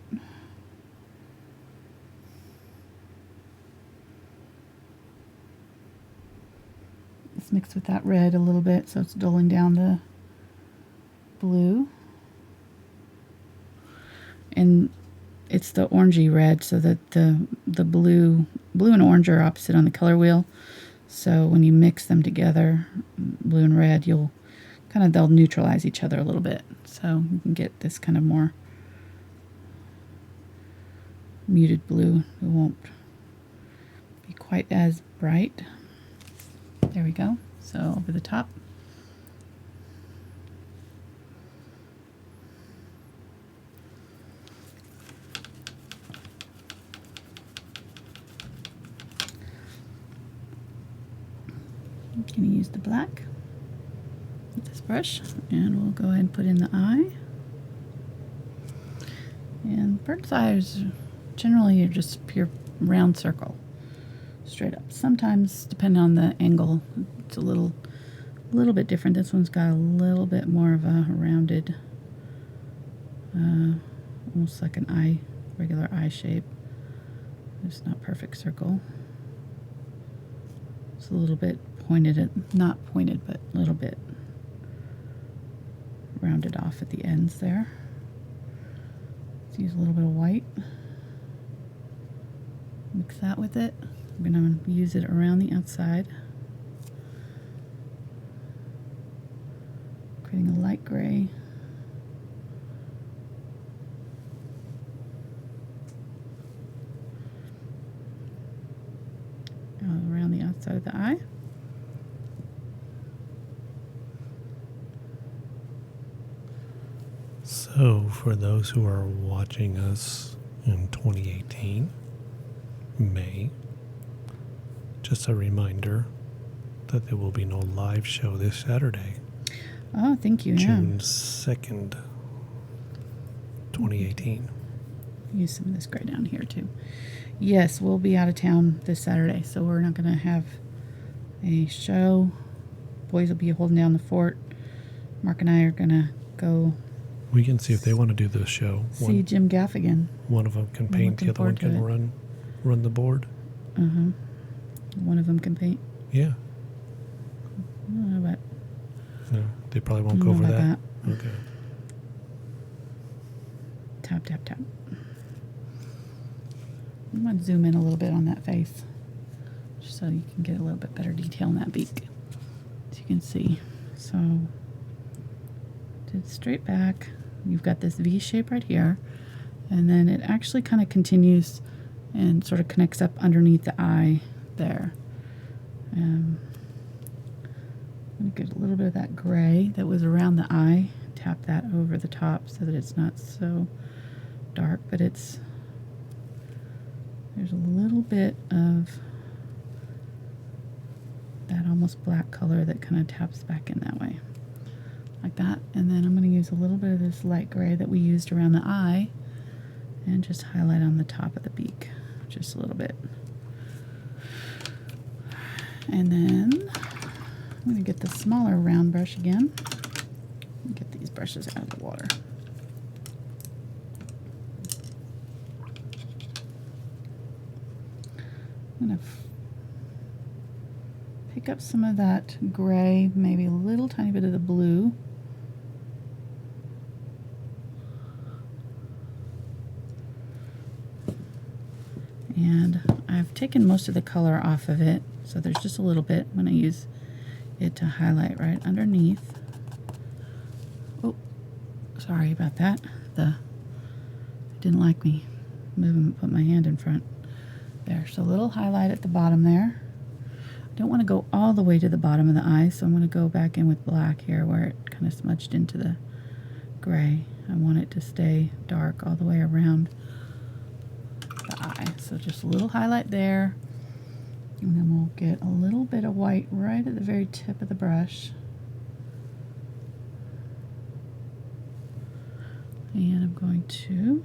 Speaker 1: Let's mix with that red a little bit so it's dulling down the blue. And it's the orangey red, so that the blue and orange are opposite on the color wheel. So when you mix them together, blue and red, you'll kind of, they'll neutralize each other a little bit. So you can get this kind of more muted blue. It won't be quite as bright. There we go. So over the top. I'm going to use the black with this brush, and we'll go ahead and put in the eye. And bird's eyes generally are just pure round circle, straight up. Sometimes, depending on the angle, it's a little bit different. This one's got a little bit more of a rounded, almost like an eye, regular eye shape. It's not perfect circle. It's a little bit pointed, not pointed, but a little bit rounded off at the ends there. Let's use a little bit of white. Mix that with it. I'm going to use it around the outside. Creating a light gray. Around the outside of the eye.
Speaker 3: So, for those who are watching us in 2018, May, just a reminder that there will be no live show this Saturday.
Speaker 1: Oh, thank you.
Speaker 3: June 2nd, 2018.
Speaker 1: Use some of this gray down here too. Yes, we'll be out of town this Saturday, so we're not going to have a show. Boys will be holding down the fort. Mark and I are going to go.
Speaker 3: We can see if they want to do the show.
Speaker 1: See Jim Gaffigan.
Speaker 3: One of them can paint, the other one can run the board.
Speaker 1: One of them can paint.
Speaker 3: Yeah.
Speaker 1: I don't know about.
Speaker 3: No, they probably won't go for that.
Speaker 1: Okay. tap, tap, tap. I'm going to zoom in a little bit on that face just so you can get a little bit better detail in that beak, as you can see. So, did straight back. You've got this V shape right here, and then it actually kind of continues and sort of connects up underneath the eye there. I'm going to get a little bit of that gray that was around the eye, tap that over the top so that it's not so dark, but there's a little bit of that almost black color that kind of taps back in that way, like that. And then I'm going to use a little bit of this light gray that we used around the eye and just highlight on the top of the beak, just a little bit. And then I'm going to get the smaller round brush again. Get these brushes out of the water. I'm going to pick up some of that gray, maybe a little tiny bit of the blue. And I've taken most of the color off of it, so there's just a little bit. I'm going to use it to highlight right underneath. Oh, sorry about that. It didn't like me put my hand in front. There, so a little highlight at the bottom there. I don't want to go all the way to the bottom of the eye, so I'm going to go back in with black here where it kind of smudged into the gray. I want it to stay dark all the way around the eye. So just a little highlight there, and then we'll get a little bit of white right at the very tip of the brush. And I'm going to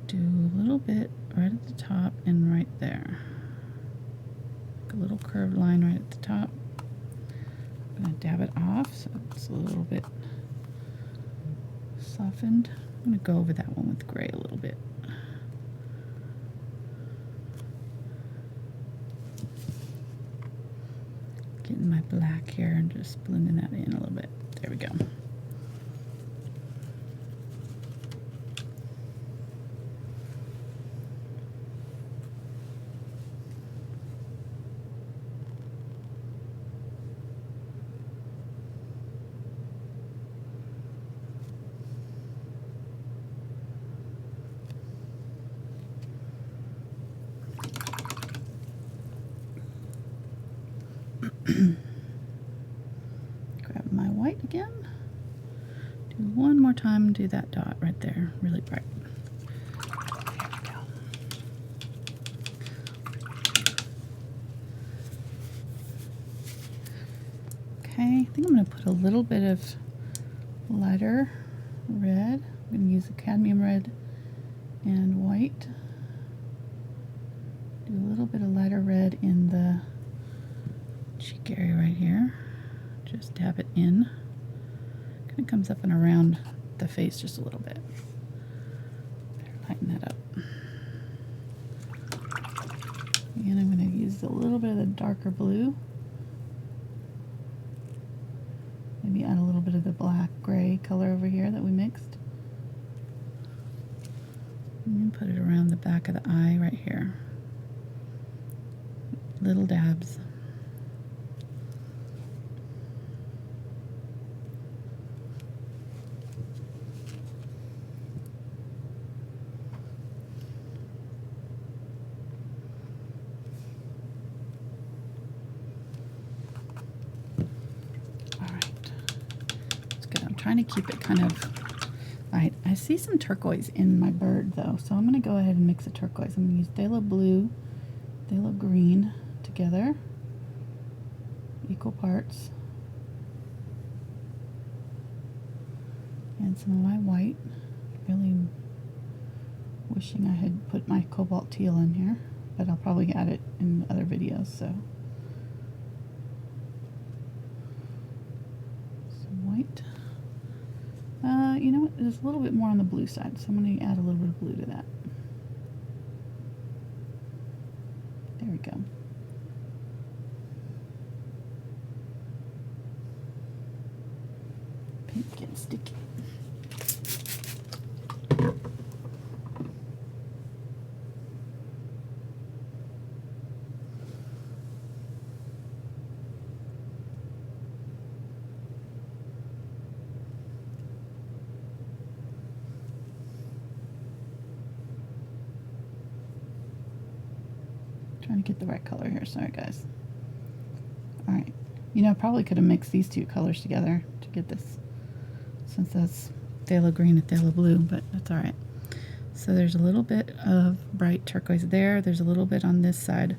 Speaker 1: do a little bit right at the top and right there. A little curved line right at the top. I'm going to dab it off so it's a little bit softened. I'm going to go over that one with gray a little bit. Getting my black here and just blending that in a little bit. There we go. Grab my white again. Do one more time, do that dot right there, really bright. There we go. Okay, I think I'm going to put a little bit of lighter red. I'm going to use the cadmium red and white. Do a little bit of lighter red in the cheek area right here. Just dab it in. Kind of comes up and around the face just a little bit. There, lighten that up. And I'm going to use a little bit of the darker blue. Maybe add a little bit of the black gray color over here that we mixed. And then put it around the back of the eye right here. Little dabs. Trying to keep it kind of light. I see some turquoise in my bird though, so I'm going to go ahead and mix a turquoise. I'm going to use Phthalo blue, Phthalo green together, equal parts, and some of my white. Really wishing I had put my Cobalt Teal in here, but I'll probably add it in other videos. So some white. You know what? There's a little bit more on the blue side, so I'm going to add a little bit of blue to that. There we go. Paint getting sticky. Trying to get the right color here. Sorry, guys. All right. You know, I probably could have mixed these two colors together to get this, since that's phthalo green and phthalo blue, but that's all right. So there's a little bit of bright turquoise there. There's a little bit on this side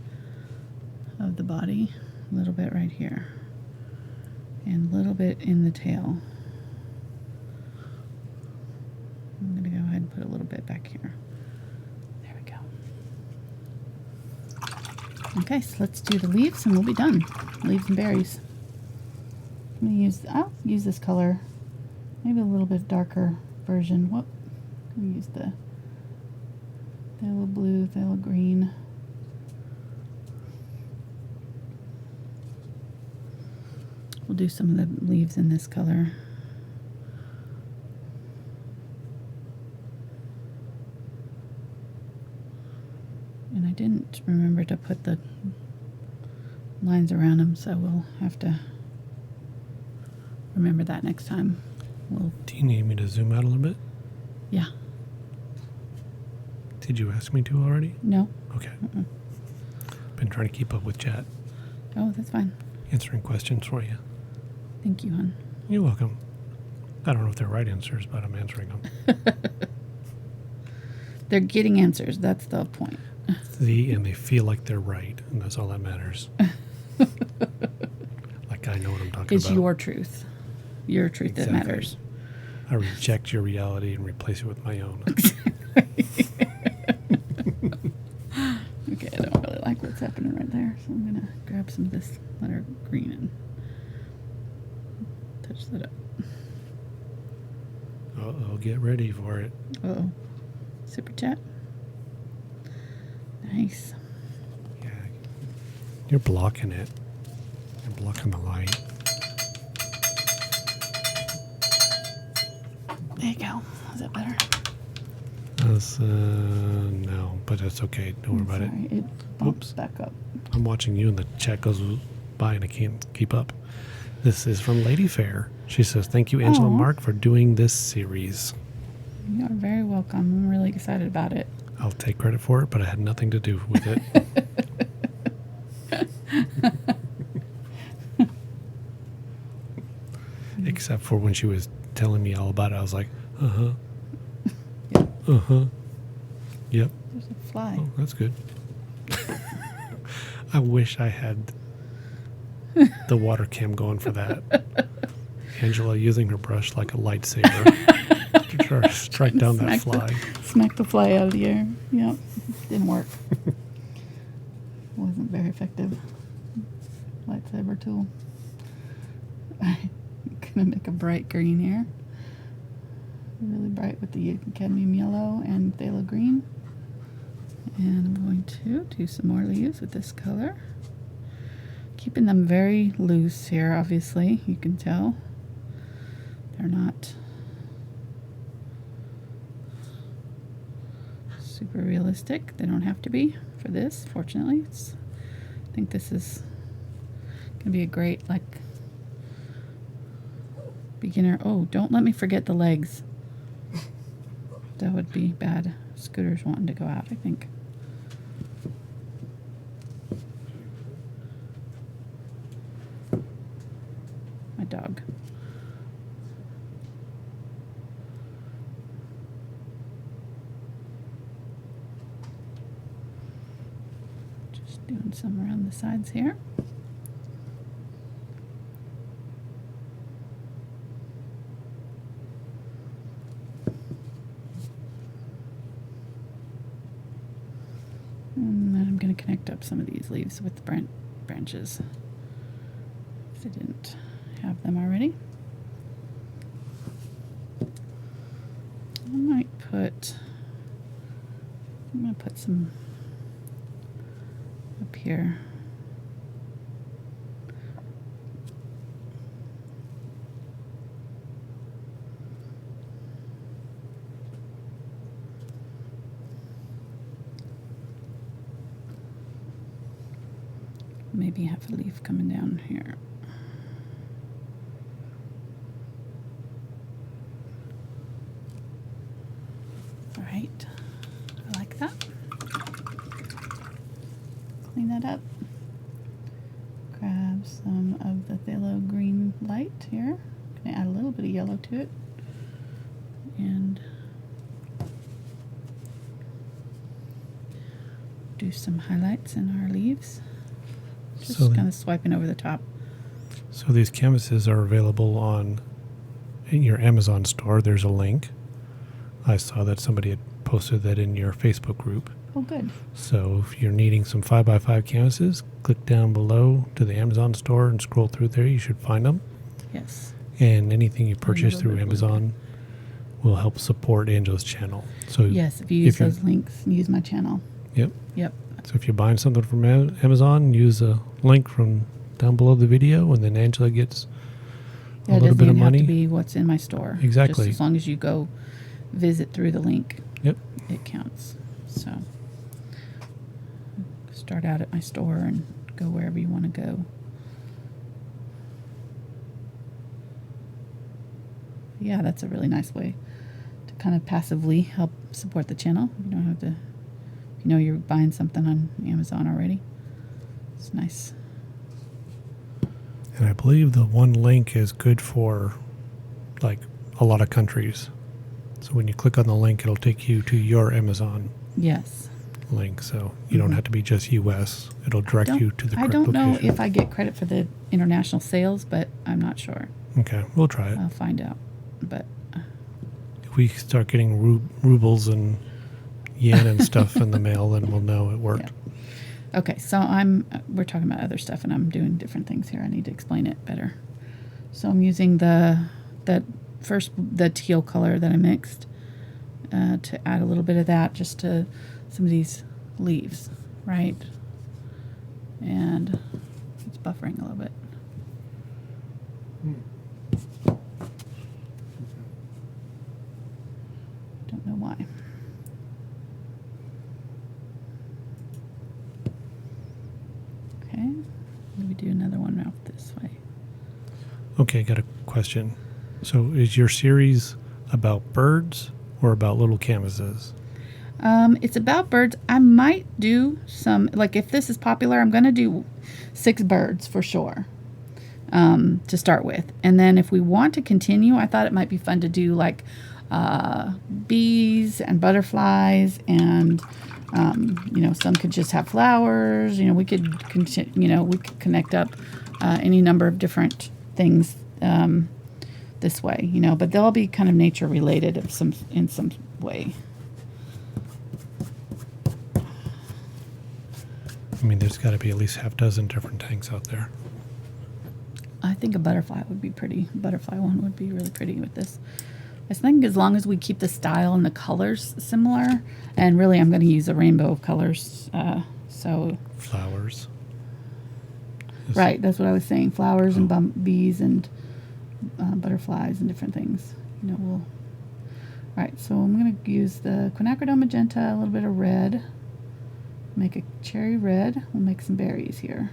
Speaker 1: of the body, a little bit right here, and a little bit in the tail. I'm going to go ahead and put a little bit back here. There we go. Okay, so let's do the leaves and we'll be done. Leaves and berries. I'll use this color, maybe a little bit darker version. I'm going to use the phthalo blue, phthalo green. We'll do some of the leaves in this color. And I didn't remember to put the lines around them, so we'll have to remember that next time.
Speaker 3: Do you need me to zoom out a little bit?
Speaker 1: Yeah.
Speaker 3: Did you ask me to already?
Speaker 1: No.
Speaker 3: Okay. Been trying to keep up with chat.
Speaker 1: Oh, that's fine.
Speaker 3: Answering questions for you.
Speaker 1: Thank you, hon.
Speaker 3: You're welcome. I don't know if they're right answers, but I'm answering them.
Speaker 1: They're getting answers. That's the point.
Speaker 3: And they feel like they're right, and that's all that matters. Like I know what I'm talking
Speaker 1: It's
Speaker 3: about.
Speaker 1: your truth. Your truth
Speaker 3: Exactly.
Speaker 1: that matters.
Speaker 3: I reject your reality and replace it with my own.
Speaker 1: Okay, I don't really like what's happening right there, so I'm going to grab some of this letter green and touch that up.
Speaker 3: Uh-oh, get ready for it.
Speaker 1: Uh-oh. Super chat. Nice.
Speaker 3: Yeah. You're blocking it. You're blocking the light.
Speaker 1: There you go. Is that better?
Speaker 3: No, but it's okay. Don't worry about it.
Speaker 1: Sorry, it bumps back up.
Speaker 3: I'm watching you and the chat goes by and I can't keep up. This is from Lady Fair. She says, thank you, Angela and
Speaker 1: Aw.
Speaker 3: Mark, for doing this series.
Speaker 1: You are very welcome. I'm really excited about it.
Speaker 3: I'll take credit for it, but I had nothing to do with it. Except for when she was telling me all about it, I was like, uh-huh.
Speaker 1: Yep.
Speaker 3: Uh-huh. Yep.
Speaker 1: There's a fly.
Speaker 3: Oh, that's good. I wish I had the water cam going for that. Angela using her brush like a lightsaber to try to strike down that fly.
Speaker 1: Smack the fly out of the air. Yep. Didn't work. Wasn't very effective. Lightsaber tool. I'm going to make a bright green here. Really bright with the cadmium yellow and phthalo green. And I'm going to do some more leaves with this color. Keeping them very loose here, obviously. You can tell. They're not super realistic. They don't have to be for this, fortunately. I think this is going to be a great, like, beginner. Oh, don't let me forget the legs. That would be bad. Scooter's wanting to go out, I think. My dog. Just doing some around the sides here. And then I'm going to connect up some of these leaves with the branches, if I didn't have them already. I'm going to put some up here. Maybe have a leaf coming down here. All right, I like that. clean that up. Grab some of the Phthalo green light here. Gonna add a little bit of yellow to it. And do some highlights in our leaves. Just
Speaker 3: So
Speaker 1: kind of swiping over the top.
Speaker 3: So these canvases are available in your Amazon store. There's a link. I saw that somebody had posted that in your Facebook group.
Speaker 1: Oh, good.
Speaker 3: So if you're needing some 5x5 canvases, click down below to the Amazon store and scroll through there. You should find them.
Speaker 1: Yes.
Speaker 3: And anything you purchase
Speaker 1: little
Speaker 3: through
Speaker 1: bit of
Speaker 3: Amazon will help support Angela's channel. So
Speaker 1: Yes, if you use
Speaker 3: you're-
Speaker 1: those links and use my channel.
Speaker 3: Yep.
Speaker 1: Yep.
Speaker 3: So if you're buying something from Amazon, use a link from down below the video, and then Angela gets
Speaker 1: Yeah,
Speaker 3: a
Speaker 1: it
Speaker 3: little
Speaker 1: doesn't
Speaker 3: bit of
Speaker 1: even have
Speaker 3: money.
Speaker 1: to be what's in my store.
Speaker 3: Exactly.
Speaker 1: Just as long as you go visit through the link,
Speaker 3: Yep.
Speaker 1: it counts. So start out at my store and go wherever you want to go. Yeah, that's a really nice way to kind of passively help support the channel. You don't have to, you know, you're buying something on Amazon already. It's nice.
Speaker 3: And I believe the one link is good for like a lot of countries. So when you click on the link, it'll take you to your Amazon
Speaker 1: Yes.
Speaker 3: link. So you don't have to be just US. It'll direct you to the
Speaker 1: I
Speaker 3: correct
Speaker 1: don't know
Speaker 3: location.
Speaker 1: if I get credit for the international sales, but I'm not sure.
Speaker 3: Okay, we'll try it.
Speaker 1: I'll find out. But
Speaker 3: If we start getting rubles and yen and stuff in the mail, then we'll know it worked.
Speaker 1: yeah. Okay, so we're talking about other stuff, and I'm doing different things here. I need to explain it better. So I'm using the teal color that I mixed to add a little bit of that just to some of these leaves, right? And it's buffering a little bit. Don't know why. Okay, maybe do another one out this way.
Speaker 3: Okay, got a question. So is your series about birds or about little canvases?
Speaker 1: It's about birds. I might do some, like if this is popular, I'm going to do 6 birds for sure to start with. And then if we want to continue, I thought it might be fun to do like bees and butterflies and, some could just have flowers. We could connect up any number of different things this way, but they'll be kind of nature related in some way.
Speaker 3: I mean, there's got to be at least half dozen different tanks out there.
Speaker 1: I think a butterfly would be pretty. Butterfly one would be really pretty with this. I think as long as we keep the style and the colors similar, and really I'm going to use a rainbow of colors.
Speaker 3: Flowers.
Speaker 1: Right, that's what I was saying. Flowers and bees and butterflies and different things. Right, so I'm going to use the Quinacridone Magenta, a little bit of red. Make a cherry red. We'll make some berries here.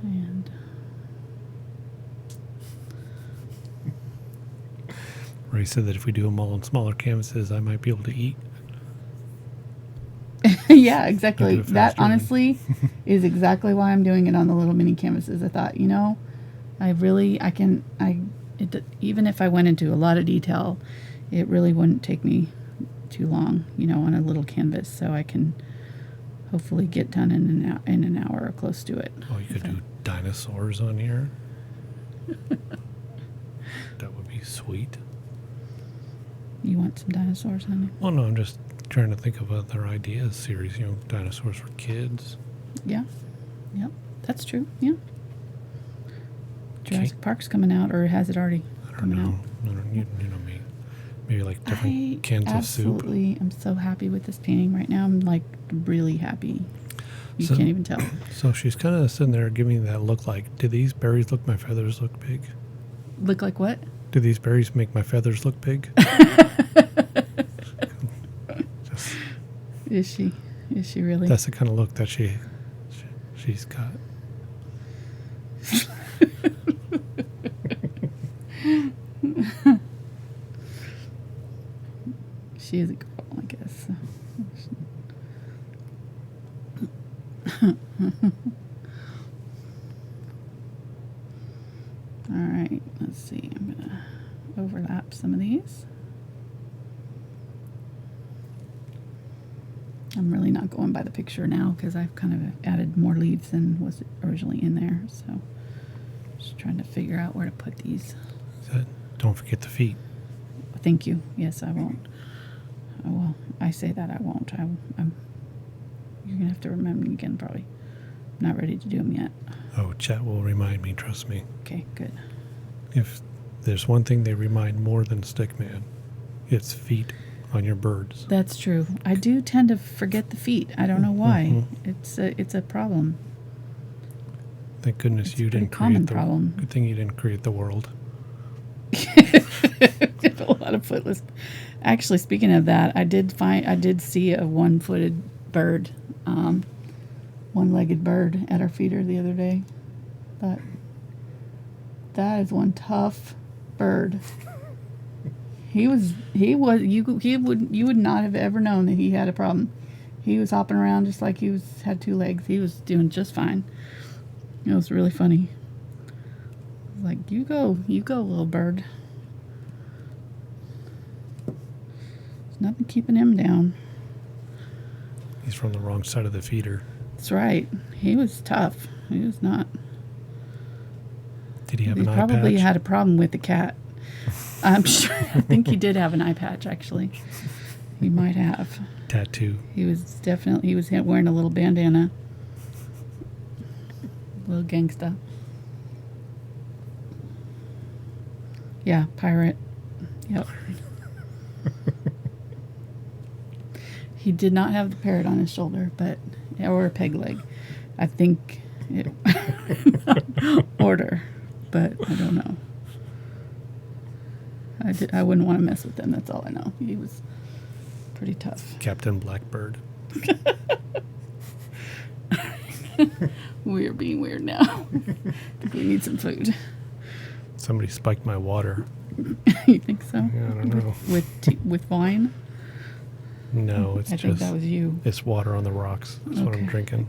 Speaker 1: And
Speaker 3: Ray said that if we do them all on smaller canvases, I might be able to eat.
Speaker 1: yeah, exactly.
Speaker 3: Do it
Speaker 1: That
Speaker 3: faster
Speaker 1: honestly is exactly why I'm doing it on the little mini canvases. I thought, even if I went into a lot of detail, it really wouldn't take me too long, on a little canvas, so I can hopefully get done in an hour or close to it.
Speaker 3: Oh, you could do dinosaurs on here. That would be sweet.
Speaker 1: You want some dinosaurs on
Speaker 3: Well, no, I'm just trying to think of other ideas. Series, dinosaurs for kids.
Speaker 1: it? Yeah. Yep. That's true. Yeah. Jurassic Park's coming out, or has it already
Speaker 3: I don't
Speaker 1: coming
Speaker 3: know.
Speaker 1: out?
Speaker 3: I don't, you know me. Maybe like different cans of soup.
Speaker 1: Absolutely. I'm so happy with this painting right now. I'm like really happy. You
Speaker 3: So-
Speaker 1: can't even tell.
Speaker 3: So she's kind of sitting there giving me that look like, do these berries look my feathers look big?
Speaker 1: Look like what?
Speaker 3: Do these berries make my feathers look big? Just,
Speaker 1: Is she really?
Speaker 3: that's the kind of look that she's got.
Speaker 1: She is a girl, I guess. All right, let's see. I'm going to overlap some of these. I'm really not going by the picture now because I've kind of added more leaves than was originally in there. So just trying to figure out where to put these.
Speaker 3: Don't forget the feet.
Speaker 1: Thank you. Yes, I won't. Oh, well, I say that I won't. You're going to have to remind me again, probably. I'm not ready to do them yet.
Speaker 3: Oh, chat will remind me, trust me.
Speaker 1: Okay, good.
Speaker 3: If there's one thing they remind more than Stickman, it's feet on your birds.
Speaker 1: That's true. I do tend to forget the feet. I don't know why. It's a problem.
Speaker 3: Thank goodness
Speaker 1: It's
Speaker 3: you
Speaker 1: a pretty
Speaker 3: didn't
Speaker 1: common
Speaker 3: create the
Speaker 1: problem.
Speaker 3: Good thing you didn't create the world.
Speaker 1: A lot of footless. Actually, speaking of that, I did see a one-footed bird, one-legged bird at our feeder the other day. But that is one tough bird. You would not have ever known that he had a problem. He was hopping around just like had two legs. He was doing just fine. It was really funny. Like, you go, little bird. There's nothing keeping him down.
Speaker 3: He's from the wrong side of the feeder.
Speaker 1: That's right. He was tough. He was not.
Speaker 3: Did he have an eye
Speaker 1: He probably
Speaker 3: patch?
Speaker 1: had a problem with the cat. I'm sure. I think he did have an eye patch, actually. He might have.
Speaker 3: Tattoo.
Speaker 1: He was wearing a little bandana. Little gangsta. Yeah, pirate. Yep. He did not have the parrot on his shoulder, or a peg leg. I think it order, but I don't know. I wouldn't want to mess with him. That's all I know. He was pretty tough.
Speaker 3: Captain Blackbird.
Speaker 1: We are being weird now. I think we need some food.
Speaker 3: Somebody spiked my water.
Speaker 1: You think so?
Speaker 3: Yeah, I don't know.
Speaker 1: With wine?
Speaker 3: No, it's
Speaker 1: I think that was you.
Speaker 3: It's water on the rocks. That's what I'm
Speaker 1: Okay.
Speaker 3: drinking.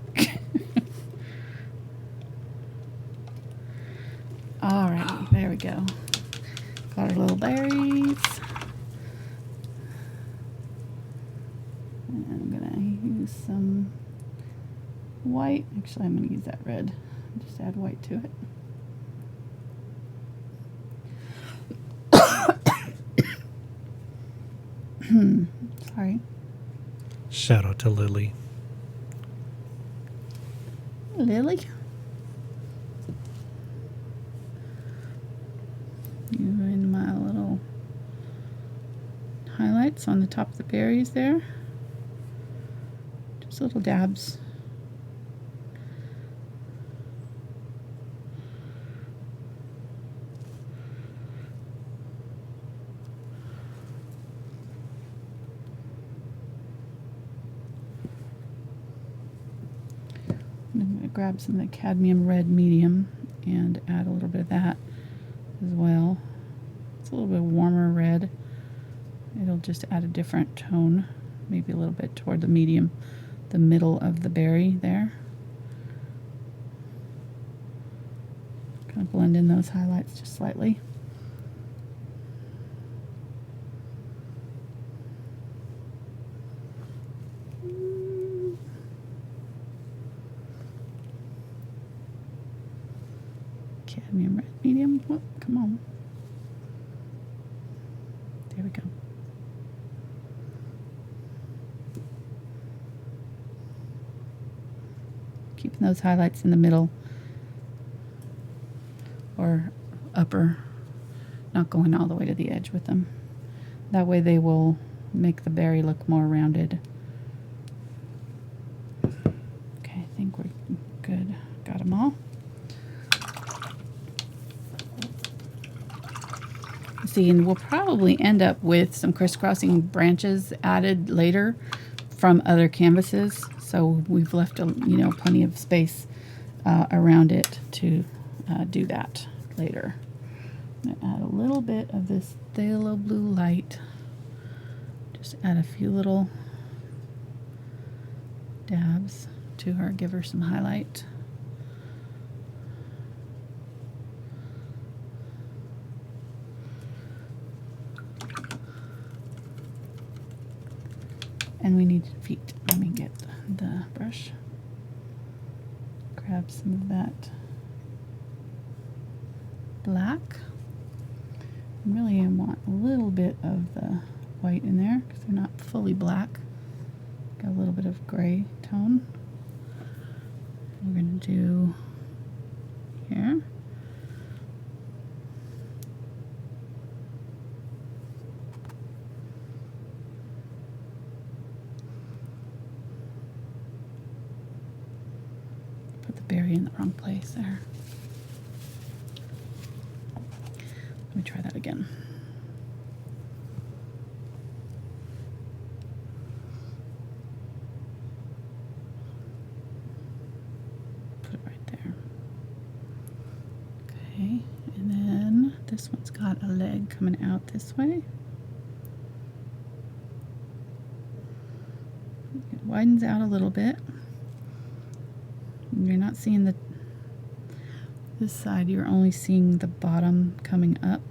Speaker 1: All right, there we go. Got our little berries. And I'm gonna use some white. Actually, I'm gonna use that red. Just add white to it. Sorry.
Speaker 3: Shout out to Lily.
Speaker 1: Lily. Using my little highlights on the top of the berries there. Just little dabs. I'm going to grab some of the Cadmium Red Medium and add a little bit of that as well. It's a little bit warmer red. It'll just add a different tone, maybe a little bit toward the medium, the middle of the berry there. Kind of blend in those highlights just slightly. Cadmium Red Medium. Oh, come on. There we go. Keeping those highlights in the middle or upper, not going all the way to the edge with them. That way they will make the berry look more rounded. Okay, I think we're good. Got them all. See, and we'll probably end up with some crisscrossing branches added later from other canvases. So we've left plenty of space around it to do that later. I'm going to add a little bit of this Phthalo blue light. Just add a few little dabs. to her, give her some highlight. And we need feet. Let me get the brush. Grab some of that black. I really want a little bit of the white in there because they're not fully black. Got a little bit of gray tone. We're going to do here. Put the berry in the wrong place there. Let me try that again. Put it right there. Okay, and then this one's got a leg coming out this way. It widens out a little bit. You're not seeing this side, you're only seeing the bottom coming up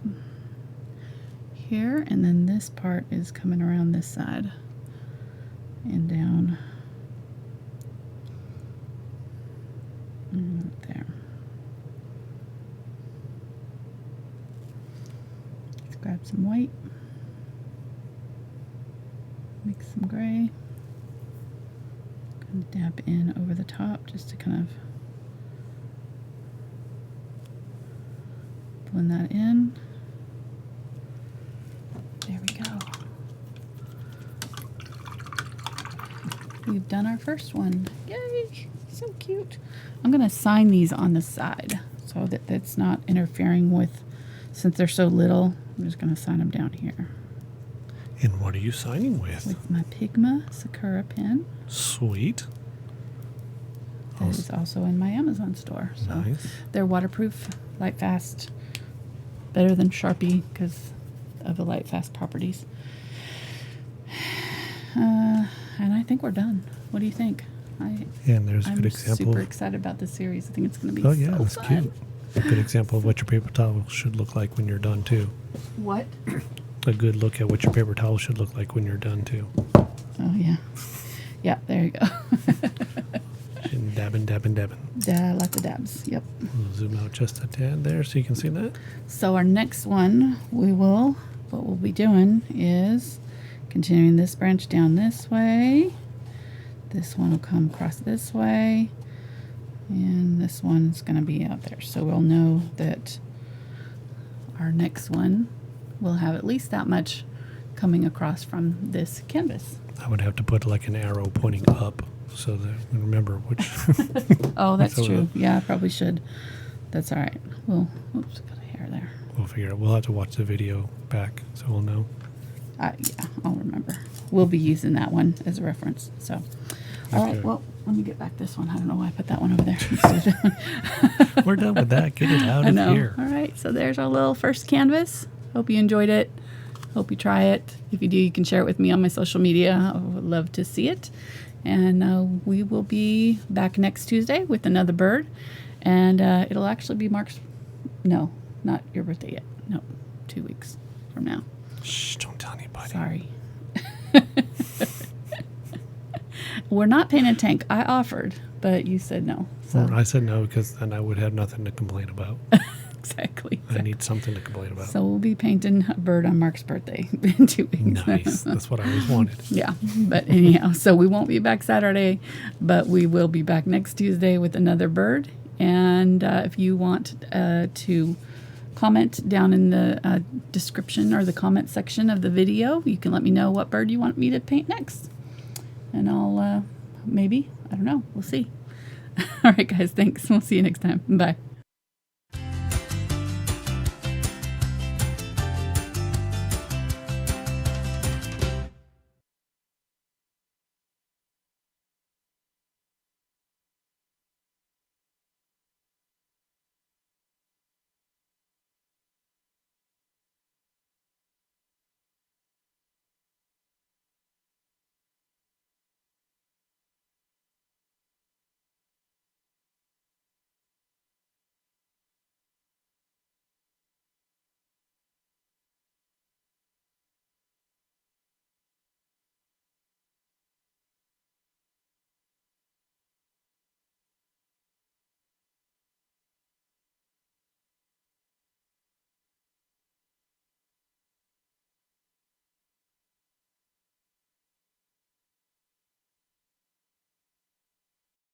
Speaker 1: here, and then this part is coming around this side and down and there. Let's grab some white, mix some gray, kind of dab in over the top just to kind of blend that in. There we go. We've done our first one. Yay! So cute. I'm going to sign these on the side so that it's not interfering with, since they're so little, I'm just going to sign them down here.
Speaker 3: And what are you signing with?
Speaker 1: With my Pigma Sakura pen.
Speaker 3: Sweet.
Speaker 1: That is also in my Amazon store. So
Speaker 3: Nice.
Speaker 1: they're waterproof, light fast, better than Sharpie because of the light fast properties. And I think we're done. What do you think?
Speaker 3: And there's a
Speaker 1: I'm
Speaker 3: good example.
Speaker 1: super excited about this series. I think it's going to be
Speaker 3: Oh yeah,
Speaker 1: so
Speaker 3: that's
Speaker 1: fun.
Speaker 3: cute. A good example of what your paper towel should look like when you're done too.
Speaker 1: What?
Speaker 3: A good look at what your paper towel should look like when you're done too.
Speaker 1: Oh yeah. Yeah, there you go.
Speaker 3: And dabbing, dabbing, dabbing.
Speaker 1: Lots of dabs. Yep.
Speaker 3: We'll zoom out just a tad there so you can see that.
Speaker 1: So our next one, what we'll be doing is continuing this branch down this way. This one will come across this way. And this one's going to be out there. So we'll know that our next one will have at least that much coming across from this canvas.
Speaker 3: I would have to put like an arrow pointing up so that we remember which.
Speaker 1: Oh, that's
Speaker 3: So
Speaker 1: true. Yeah, I probably should. That's all right. Oops, got a hair there.
Speaker 3: We'll figure it. We'll have to watch the video back so we'll know.
Speaker 1: Yeah, I'll remember. We'll be using that one as a reference. So, all right.
Speaker 3: Okay.
Speaker 1: Well, let me get back this one. I don't know why I put that one over there instead of that one.
Speaker 3: We're done with that. Get it out
Speaker 1: I
Speaker 3: of
Speaker 1: know.
Speaker 3: here.
Speaker 1: All right. So there's our little first canvas. Hope you enjoyed it. Hope you try it. If you do, you can share it with me on my social media. I would love to see it. And we will be back next Tuesday with another bird. And it'll actually be Mark's. No, not your birthday yet. No, 2 weeks from now.
Speaker 3: Shh, don't tell anybody.
Speaker 1: Sorry. We're not painting a tank. I offered, but you said no. So
Speaker 3: Well, I said no because then I would have nothing to complain about.
Speaker 1: exactly.
Speaker 3: I need something to complain about.
Speaker 1: So we'll be painting a bird on Mark's birthday in 2 weeks.
Speaker 3: Nice. That's what I always wanted.
Speaker 1: Yeah, but anyhow, so we won't be back Saturday, but we will be back next Tuesday with another bird. And if you want to comment down in the description or the comment section of the video, you can let me know what bird you want me to paint next. And I'll maybe, I don't know, we'll see. All right, guys, thanks. We'll see you next time. Bye.